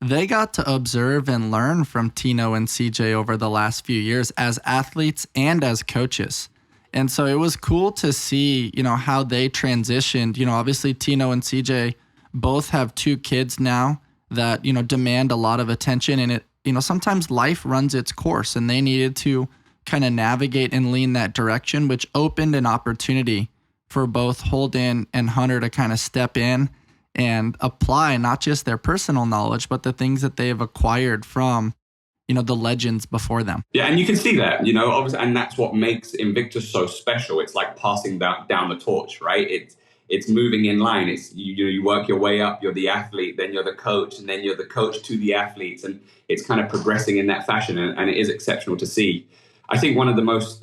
They got to observe and learn from Tino and CJ over the last few years as athletes and as coaches. And so it was cool to see, how they transitioned. Obviously Tino and CJ both have 2 kids now that, demand a lot of attention, and it, sometimes life runs its course and they needed to kind of navigate and lean that direction, which opened an opportunity for both Holden and Hunter to kind of step in and apply not just their personal knowledge, but the things that they have acquired from, the legends before them. Yeah, and you can see that, obviously, and that's what makes Invictus so special. It's like passing down the torch, right? It's moving in line. It's you work your way up. You're the athlete, then you're the coach, and then you're the coach to the athletes, and it's kind of progressing in that fashion, and it is exceptional to see. I think one of the most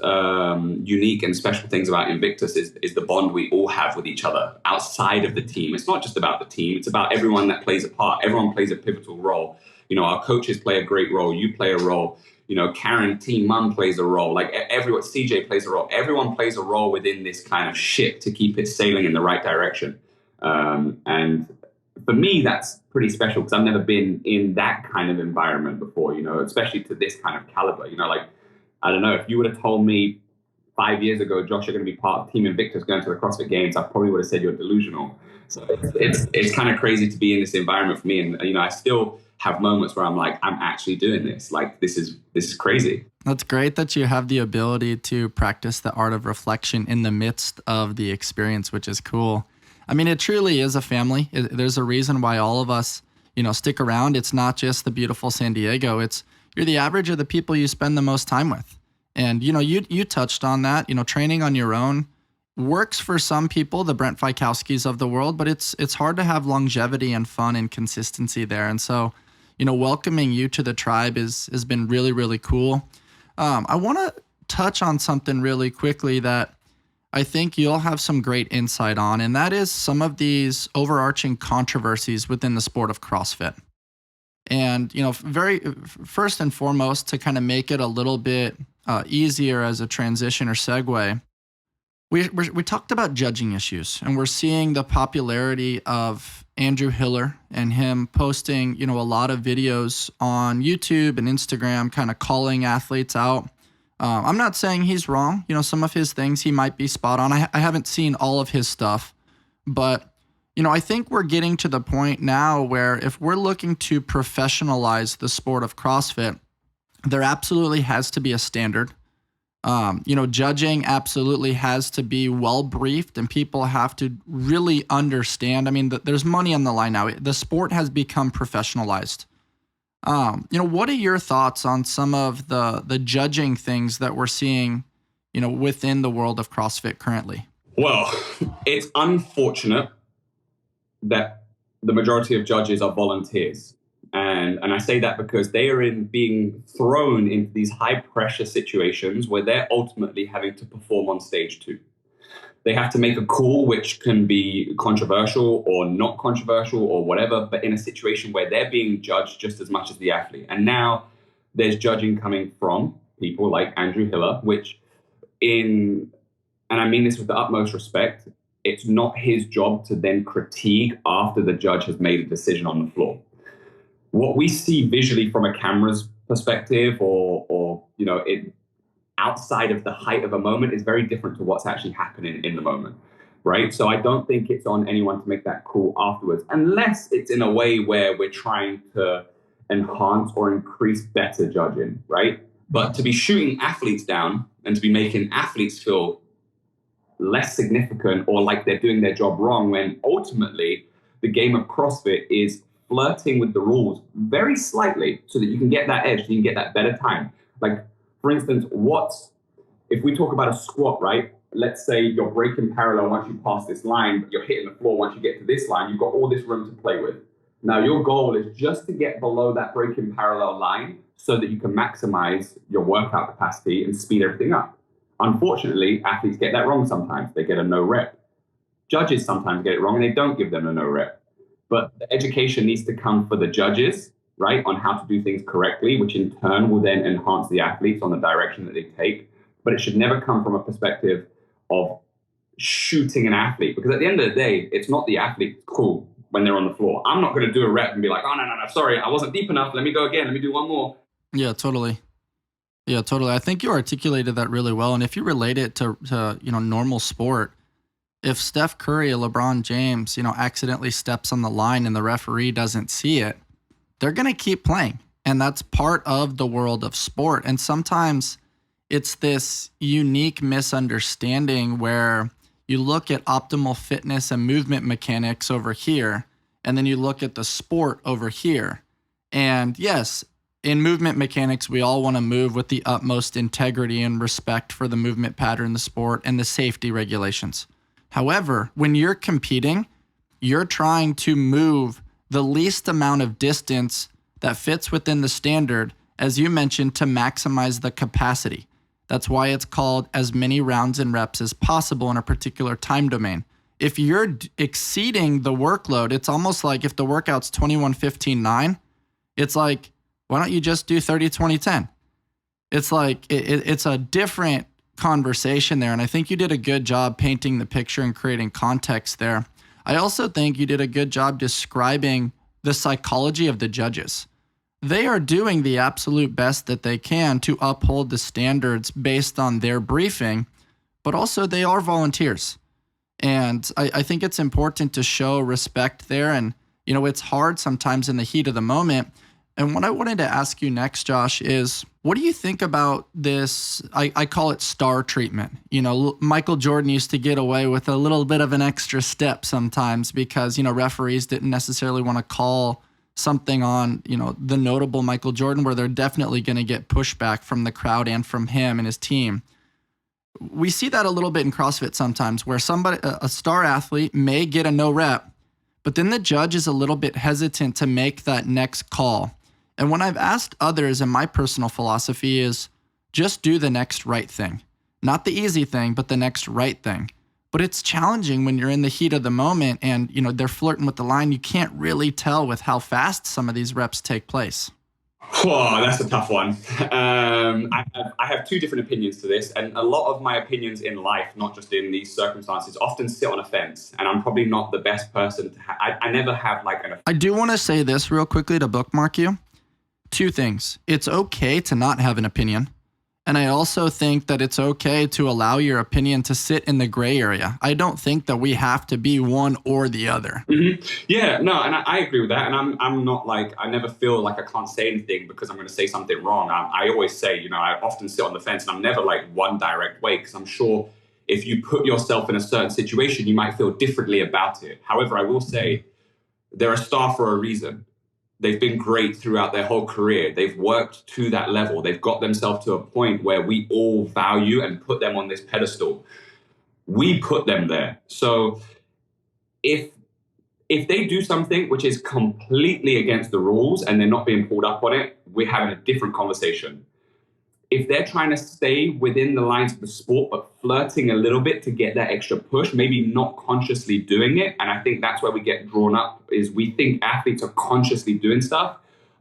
unique and special things about Invictus is the bond we all have with each other outside of the team. It's not just about the team. It's about everyone that plays a part. Everyone plays a pivotal role. Our coaches play a great role. You play a role. Karen, Team Mum plays a role. Like everyone, CJ plays a role. Everyone plays a role within this kind of ship to keep it sailing in the right direction. And for me, that's pretty special because I've never been in that kind of environment before, especially to this kind of caliber. I don't know, if you would have told me 5 years ago, Josh, you're going to be part of Team Invictus going to the CrossFit Games, I probably would have said you're delusional. So it's kind of crazy to be in this environment for me. And, I still have moments where I'm like, I'm actually doing this. Like, this is crazy. That's great that you have the ability to practice the art of reflection in the midst of the experience, which is cool. I mean, it truly is a family. There's a reason why all of us, stick around. It's not just the beautiful San Diego. You're the average of the people you spend the most time with. And, you touched on that, training on your own works for some people, the Brent Fikowskis of the world, but it's hard to have longevity and fun and consistency there. And so, welcoming you to the tribe has been really, really cool. I want to touch on something really quickly that I think you'll have some great insight on, and that is some of these overarching controversies within the sport of CrossFit. And, very first and foremost, to kind of make it a little bit easier as a transition or segue, We talked about judging issues, and we're seeing the popularity of Andrew Hiller and him posting, a lot of videos on YouTube and Instagram, kind of calling athletes out. I'm not saying he's wrong. Some of his things he might be spot on. I haven't seen all of his stuff, but I think we're getting to the point now where if we're looking to professionalize the sport of CrossFit, there absolutely has to be a standard. Judging absolutely has to be well briefed, and people have to really understand. I mean, there's money on the line now. The sport has become professionalized. What are your thoughts on some of the judging things that we're seeing, within the world of CrossFit currently? Well, it's unfortunate that the majority of judges are volunteers. And I say that because they are being thrown into these high pressure situations where they're ultimately having to perform on stage too. They have to make a call which can be controversial or not controversial or whatever, but in a situation where they're being judged just as much as the athlete. And now there's judging coming from people like Andrew Hiller, and I mean this with the utmost respect, it's not his job to then critique after the judge has made a decision on the floor. What we see visually from a camera's perspective or it outside of the height of a moment is very different to what's actually happening in the moment, right? So I don't think it's on anyone to make that call afterwards, unless it's in a way where we're trying to enhance or increase better judging, right? But to be shooting athletes down and to be making athletes feel less significant or like they're doing their job wrong, when ultimately the game of CrossFit is flirting with the rules very slightly so that you can get that edge, so you can get that better time. Like, for instance, if we talk about a squat, right? Let's say you're breaking parallel once you pass this line, but you're hitting the floor once you get to this line, you've got all this room to play with. Now, your goal is just to get below that breaking parallel line so that you can maximize your workout capacity and speed everything up. Unfortunately, athletes get that wrong sometimes. They get a no rep. Judges sometimes get it wrong and they don't give them a no rep. But the education needs to come for the judges, right, on how to do things correctly, which in turn will then enhance the athletes on the direction that they take. But it should never come from a perspective of shooting an athlete, because at the end of the day, it's not the athlete's call when they're on the floor. I'm not going to do a rep and be like, oh, no, sorry, I wasn't deep enough. Let me go again. Let me do one more. Yeah, totally. I think you articulated that really well. And if you relate it to normal sport, if Steph Curry or LeBron James, accidentally steps on the line and the referee doesn't see it, they're going to keep playing. And that's part of the world of sport. And sometimes it's this unique misunderstanding where you look at optimal fitness and movement mechanics over here, and then you look at the sport over here. And yes, in movement mechanics, we all want to move with the utmost integrity and respect for the movement pattern, the sport, and the safety regulations. However, when you're competing, you're trying to move the least amount of distance that fits within the standard, as you mentioned, to maximize the capacity. That's why it's called as many rounds and reps as possible in a particular time domain. If you're exceeding the workload, it's almost like if the workout's 21-15-9, it's like, why don't you just do 30-20-10? It's like, it's a different conversation there. And I think you did a good job painting the picture and creating context there. I also think you did a good job describing the psychology of the judges. They are doing the absolute best that they can to uphold the standards based on their briefing, but also they are volunteers. And I think it's important to show respect there. And, it's hard sometimes in the heat of the moment. And what I wanted to ask you next, Josh, is what do you think about this? I call it star treatment. Michael Jordan used to get away with a little bit of an extra step sometimes because, referees didn't necessarily want to call something on, the notable Michael Jordan, where they're definitely going to get pushback from the crowd and from him and his team. We see that a little bit in CrossFit sometimes where a star athlete may get a no rep, but then the judge is a little bit hesitant to make that next call. And when I've asked others, and my personal philosophy is just do the next right thing. Not the easy thing, but the next right thing. But it's challenging when you're in the heat of the moment and, they're flirting with the line. You can't really tell with how fast some of these reps take place. Oh, that's a tough one. I have two different opinions to this, and a lot of my opinions in life, not just in these circumstances, often sit on a fence. And I'm probably not the best person to. I never have like an. I do want to say this real quickly to bookmark you. Two things. It's okay to not have an opinion. And I also think that it's okay to allow your opinion to sit in the gray area. I don't think that we have to be one or the other. Mm-hmm. Yeah, no, and I agree with that. And I'm not like, I never feel like I can't say anything because I'm going to say something wrong. I always say, you know, I often sit on the fence, and I'm never like one direct way, because I'm sure if you put yourself in a certain situation, you might feel differently about it. However, I will say they're a star for a reason. They've been great throughout their whole career. They've worked to that level. They've got themselves to a point where we all value and put them on this pedestal. We put them there. So if they do something which is completely against the rules and they're not being pulled up on it, we're having a different conversation. If they're trying to stay within the lines of the sport, but flirting a little bit to get that extra push, maybe not consciously doing it. And I think that's where we get drawn up, is we think athletes are consciously doing stuff.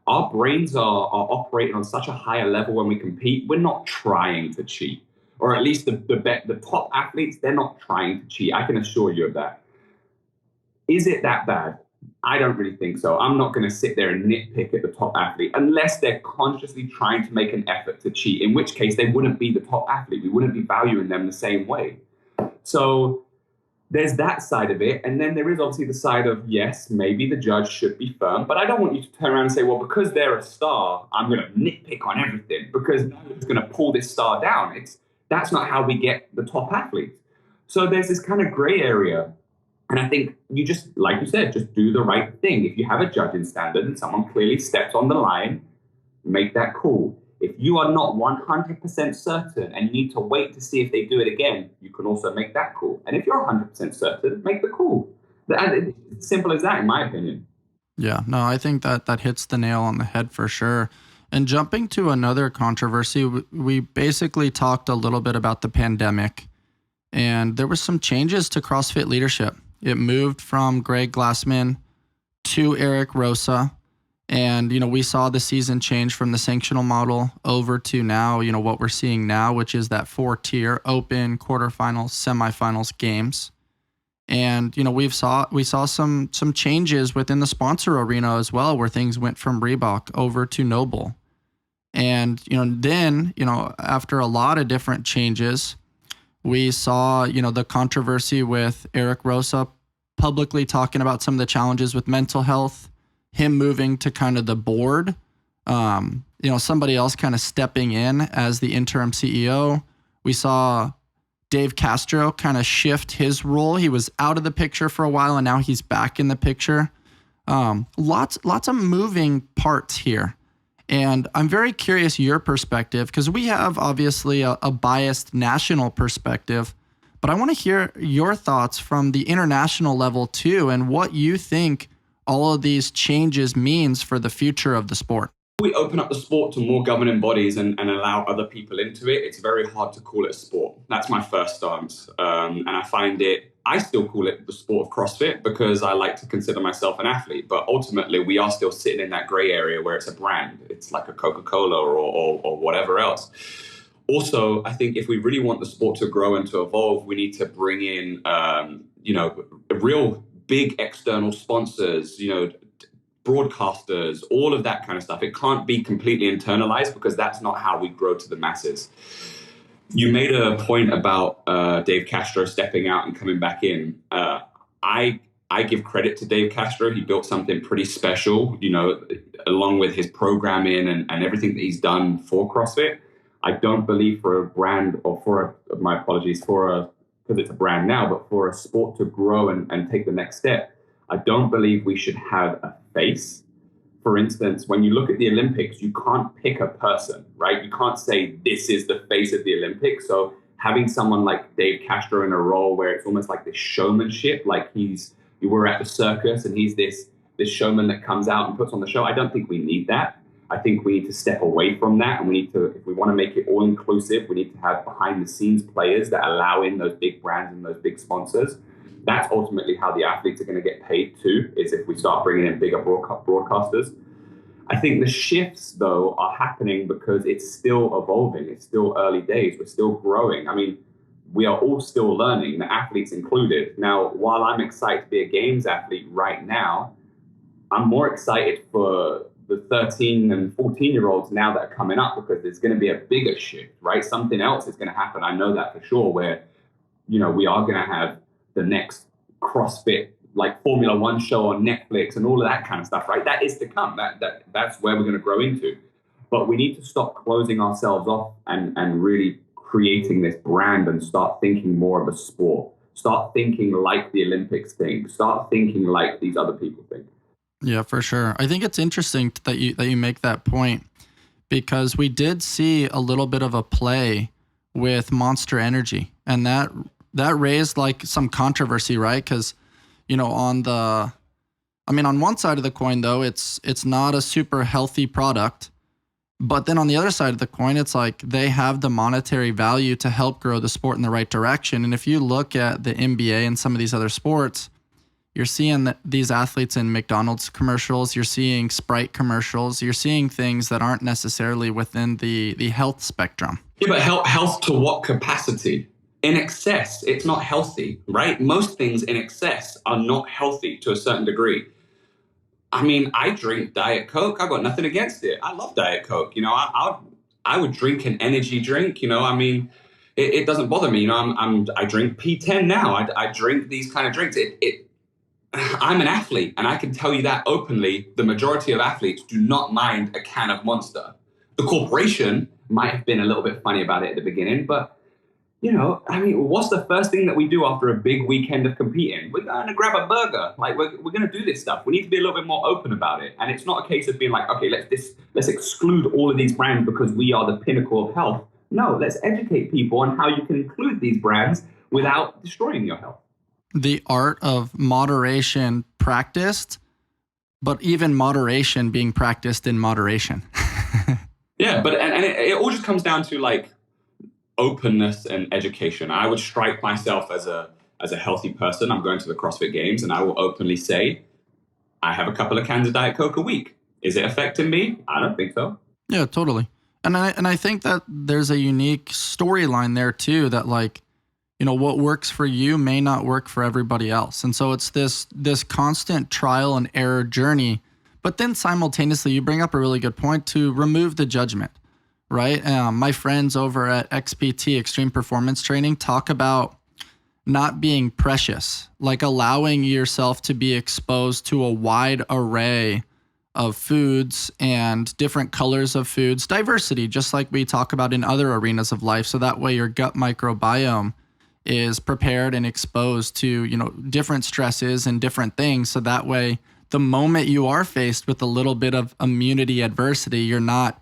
Our brains are operating on such a higher level when we compete. We're not trying to cheat, or at least the top athletes, they're not trying to cheat. I can assure you of that. Is it that bad? I don't really think so. I'm not going to sit there and nitpick at the top athlete unless they're consciously trying to make an effort to cheat, in which case they wouldn't be the top athlete. We wouldn't be valuing them the same way. So there's that side of it. And then there is obviously the side of, yes, maybe the judge should be firm, but I don't want you to turn around and say, well, because they're a star, I'm going to nitpick on everything because no one's going to pull this star down. That's not how we get the top athletes. So there's this kind of gray area. And I think you just, like you said, just do the right thing. If you have a judging standard and someone clearly steps on the line, make that call. If you are not 100% certain and you need to wait to see if they do it again, you can also make that call. And if you're 100% certain, make the call. It's simple as that, in my opinion. Yeah, no, I think that hits the nail on the head for sure. And jumping to another controversy, we basically talked a little bit about the pandemic, and there were some changes to CrossFit leadership. It moved from Greg Glassman to Eric Rosa. And, we saw the season change from the sanctional model over to now, what we're seeing now, which is that 4-tier open, quarterfinals, semifinals, games. And, we saw some changes within the sponsor arena as well, where things went from Reebok over to Noble. And, then, after a lot of different changes, we saw, the controversy with Eric Rosa publicly talking about some of the challenges with mental health, him moving to kind of the board, somebody else kind of stepping in as the interim CEO. We saw Dave Castro kind of shift his role. He was out of the picture for a while, and now he's back in the picture. Lots of moving parts here. And I'm very curious your perspective, because we have obviously a biased national perspective, but I want to hear your thoughts from the international level too, and what you think all of these changes means for the future of the sport. We open up the sport to more governing bodies and allow other people into it. It's very hard to call it a sport. That's my first stance. And I still call it the sport of CrossFit because I like to consider myself an athlete. But ultimately, we are still sitting in that gray area where it's a brand. It's like a Coca-Cola or whatever else. Also, I think if we really want the sport to grow and to evolve, we need to bring in, real big external sponsors, broadcasters, all of that kind of stuff. It can't be completely internalized because that's not how we grow to the masses. You made a point about Dave Castro stepping out and coming back in. I give credit to Dave Castro. He built something pretty special, along with his programming and everything that he's done for CrossFit. I don't believe for a brand because it's a brand now, but for a sport to grow and take the next step, I don't believe we should have a face. For instance, when you look at the Olympics, you can't pick a person, right? You can't say this is the face of the Olympics. So having someone like Dave Castro in a role where it's almost like this showmanship, like we're at the circus and he's this showman that comes out and puts on the show. I don't think we need that. I think we need to step away from that, and we need to, if we want to make it all inclusive, we need to have behind the scenes players that allow in those big brands and those big sponsors. That's ultimately how the athletes are going to get paid too, is if we start bringing in bigger broadcasters. I think the shifts, though, are happening because it's still evolving. It's still early days. We're still growing. I mean, we are all still learning, the athletes included. Now, while I'm excited to be a games athlete right now, I'm more excited for the 13 and 14-year-olds now that are coming up, because there's going to be a bigger shift, right? Something else is going to happen. I know that for sure, where, we are going to have the next CrossFit, like Formula One show on Netflix and all of that kind of stuff, right? That is to come. That's where we're going to grow into. But we need to stop closing ourselves off and really creating this brand and start thinking more of a sport. Start thinking like the Olympics think. Start thinking like these other people think. Yeah, for sure. I think it's interesting that you make that point, because we did see a little bit of a play with Monster Energy, and that raised like some controversy, right? Because on one side of the coin, though, it's not a super healthy product, but then on the other side of the coin, it's like they have the monetary value to help grow the sport in the right direction. And if you look at the NBA and some of these other sports, you're seeing these athletes in McDonald's commercials, you're seeing Sprite commercials, you're seeing things that aren't necessarily within the health spectrum. Yeah, but health to what capacity? In excess, it's not healthy, right? Most things in excess are not healthy to a certain degree. I mean, I drink Diet Coke. I've got nothing against it. I love Diet Coke. I would drink an energy drink. I mean, it doesn't bother me. I drink P10 now. I drink these kind of drinks. I'm an athlete, and I can tell you that openly. The majority of athletes do not mind a can of Monster. The corporation might have been a little bit funny about it at the beginning, but what's the first thing that we do after a big weekend of competing? We're going to grab a burger. Like, we're going to do this stuff. We need to be a little bit more open about it. And it's not a case of being like, okay, let's exclude all of these brands because we are the pinnacle of health. No, let's educate people on how you can include these brands without destroying your health. The art of moderation practiced, but even moderation being practiced in moderation. Yeah, but and it all just comes down to like openness and education. I would strike myself as a healthy person. I'm going to the CrossFit Games, and I will openly say, I have a couple of cans of Diet Coke a week. Is it affecting me? I don't think so. Yeah, totally. And I think that there's a unique storyline there too, that like, what works for you may not work for everybody else. And so it's this constant trial and error journey. But then simultaneously, you bring up a really good point to remove the judgment, right? My friends over at XPT, Extreme Performance Training, talk about not being precious, like allowing yourself to be exposed to a wide array of foods and different colors of foods, diversity, just like we talk about in other arenas of life. So that way your gut microbiome is prepared and exposed to, different stresses and different things. So that way, the moment you are faced with a little bit of immunity adversity, you're not,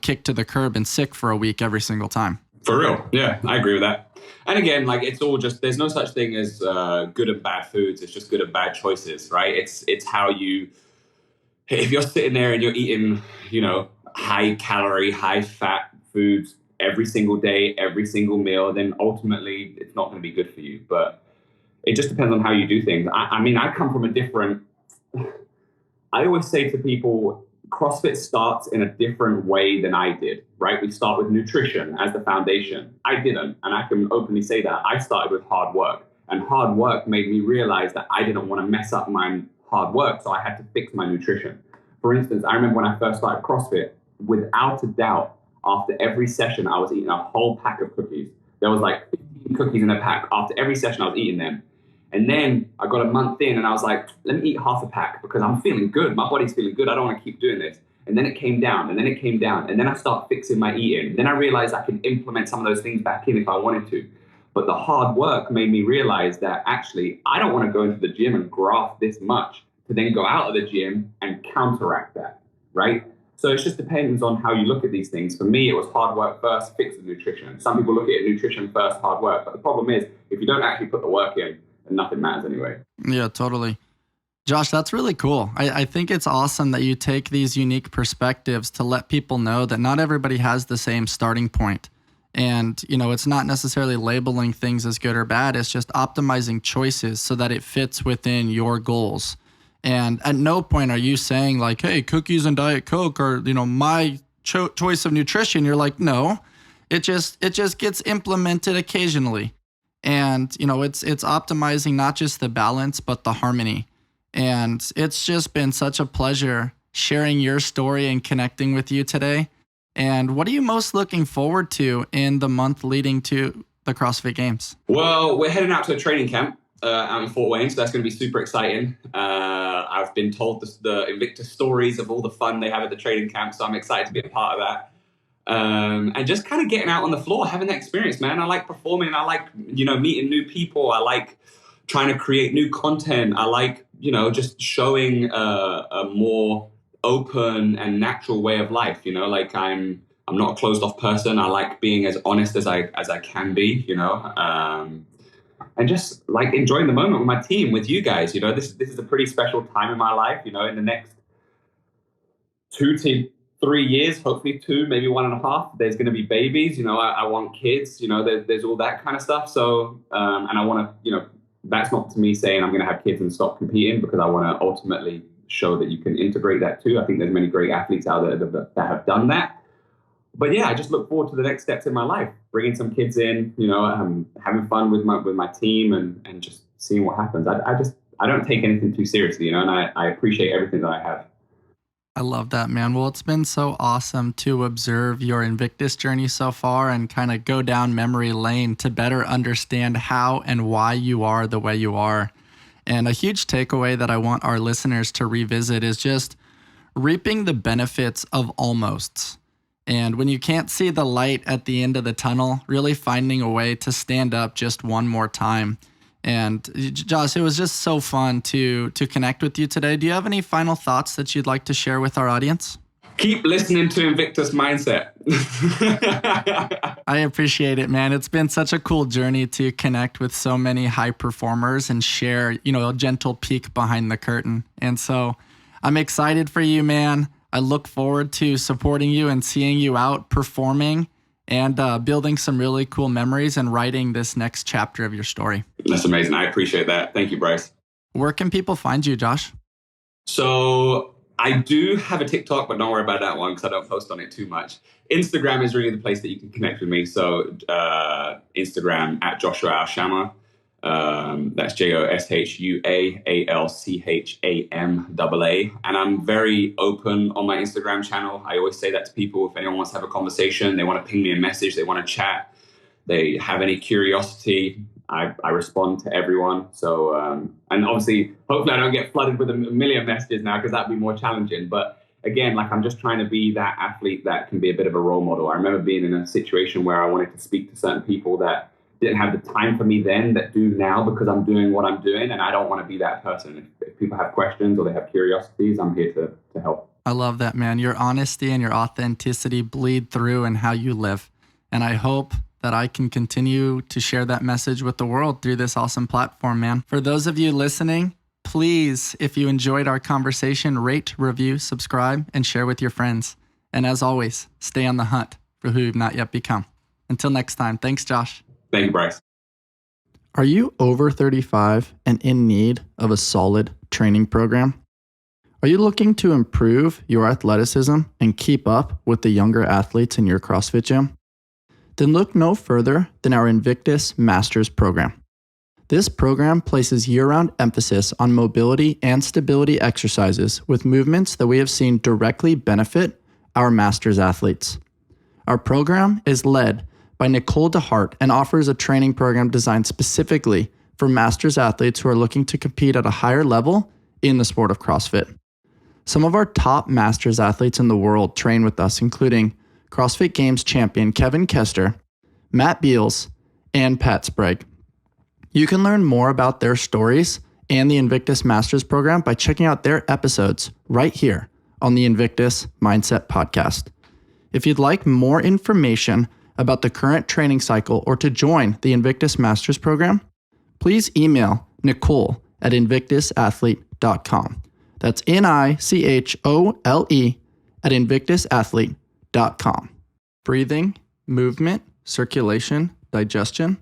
kicked to the curb and sick for a week every single time. For real. Yeah, I agree with that. And again, like, it's all just, there's no such thing as good and bad foods. It's just good and bad choices, right? It's how if you're sitting there and you're eating, high calorie, high fat foods every single day, every single meal, then ultimately it's not going to be good for you. But it just depends on how you do things. I come from I always say to people, CrossFit starts in a different way than I did, right? We start with nutrition as the foundation. I didn't, and I can openly say that. I started with hard work, and hard work made me realize that I didn't want to mess up my hard work, so I had to fix my nutrition. For instance, I remember when I first started CrossFit, without a doubt, after every session, I was eating a whole pack of cookies. There was like 15 cookies in a pack. After every session, I was eating them. And then I got a month in and I was like, let me eat half a pack because I'm feeling good. My body's feeling good. I don't want to keep doing this. And then it came down, and then it came down. And then I started fixing my eating. And then I realized I could implement some of those things back in if I wanted to. But the hard work made me realize that actually, I don't want to go into the gym and graft this much to then go out of the gym and counteract that, right? So it just depends on how you look at these things. For me, it was hard work first, fix the nutrition. Some people look at it nutrition first, hard work. But the problem is, if you don't actually put the work in, then nothing matters anyway. Yeah, totally. Josh, that's really cool. I think it's awesome that you take these unique perspectives to let people know that not everybody has the same starting point. And, it's not necessarily labeling things as good or bad. It's just optimizing choices so that it fits within your goals. And at no point are you saying like, hey, cookies and Diet Coke are, my choice of nutrition. You're like, no, it just gets implemented occasionally. And, it's optimizing not just the balance, but the harmony. And it's just been such a pleasure sharing your story and connecting with you today. And what are you most looking forward to in the month leading to the CrossFit Games? Well, we're heading out to a training camp out in Fort Wayne, so that's going to be super exciting. I've been told the Invictus stories of all the fun they have at the training camp, so I'm excited to be a part of that. And just kind of getting out on the floor, having that experience, man. I like performing. I like, meeting new people. I like trying to create new content. I like, just showing a more open and natural way of life. Like I'm not a closed off person. I like being as honest as I can be, and just like enjoying the moment with my team, with you guys. This is a pretty special time in my life. In the next 2 to 3 years, hopefully 2, maybe 1.5, there's going to be babies. I want kids. There's all that kind of stuff. So and I want to, that's not to me saying I'm going to have kids and stop competing, because I want to ultimately show that you can integrate that too. I think there's many great athletes out there that have done that. But yeah, I just look forward to the next steps in my life, bringing some kids in, having fun with my team and just seeing what happens. I don't take anything too seriously, and I appreciate everything that I have. I love that, man. Well, it's been so awesome to observe your Invictus journey so far and kind of go down memory lane to better understand how and why you are the way you are. And a huge takeaway that I want our listeners to revisit is just reaping the benefits of almosts. And when you can't see the light at the end of the tunnel, really finding a way to stand up just one more time. And Josh, it was just so fun to connect with you today. Do you have any final thoughts that you'd like to share with our audience? Keep listening to Invictus Mindset. I appreciate it, man. It's been such a cool journey to connect with so many high performers and share, a gentle peek behind the curtain. And so I'm excited for you, man. I look forward to supporting you and seeing you out performing and building some really cool memories and writing this next chapter of your story. That's amazing. I appreciate that. Thank you, Bryce. Where can people find you, Josh? So I do have a TikTok, but don't worry about that one because I don't post on it too much. Instagram is really the place that you can connect with me. So Instagram at Josh Al-chamaa. That's JOSHUAALCHAMAA. And I'm very open on my Instagram channel. I always say that to people. If anyone wants to have a conversation, they want to ping me a message, they want to chat, they have any curiosity, I respond to everyone. So, and obviously, hopefully I don't get flooded with a million messages now, because that'd be more challenging. But again, like I'm just trying to be that athlete that can be a bit of a role model. I remember being in a situation where I wanted to speak to certain people that didn't have the time for me then, that do now, because I'm doing what I'm doing, and I don't want to be that person. If people have questions or they have curiosities, I'm here to help. I love that, man. Your honesty and your authenticity bleed through in how you live. And I hope that I can continue to share that message with the world through this awesome platform, man. For those of you listening, please, if you enjoyed our conversation, rate, review, subscribe, and share with your friends. And as always, stay on the hunt for who you've not yet become. Until next time, thanks, Josh. Thank you, Bryce. Are you over 35 and in need of a solid training program? Are you looking to improve your athleticism and keep up with the younger athletes in your CrossFit gym? Then look no further than our Invictus Masters program. This program places year-round emphasis on mobility and stability exercises with movements that we have seen directly benefit our Masters athletes. Our program is led by Nicole DeHart and offers a training program designed specifically for Masters athletes who are looking to compete at a higher level in the sport of CrossFit. Some of our top Masters athletes in the world train with us, including CrossFit Games champion Kevin Kester, Matt Beals, and Pat Sprague. You can learn more about their stories and the Invictus Masters program by checking out their episodes right here on the Invictus Mindset Podcast. If you'd like more information about the current training cycle or to join the Invictus Masters program, please email Nicole at invictusathlete.com. That's NICHOLE at invictusathlete.com. Breathing, movement, circulation, digestion.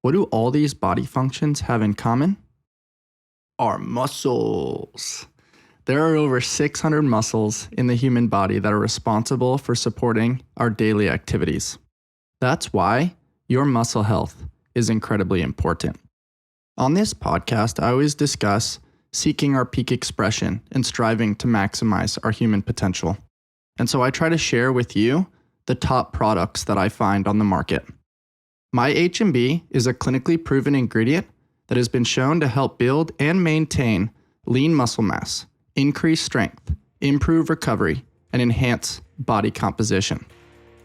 What do all these body functions have in common? are muscles. There are over 600 muscles in the human body that are responsible for supporting our daily activities. That's why your muscle health is incredibly important. On this podcast, I always discuss seeking our peak expression and striving to maximize our human potential. And so I try to share with you the top products that I find on the market. My H&B is a clinically proven ingredient that has been shown to help build and maintain lean muscle mass, increase strength, improve recovery, and enhance body composition.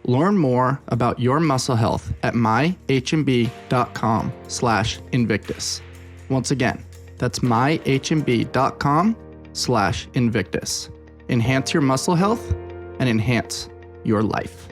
Learn more about your muscle health at myhmb.com/Invictus. Once again, that's myhmb.com/Invictus. Enhance your muscle health and enhance your life.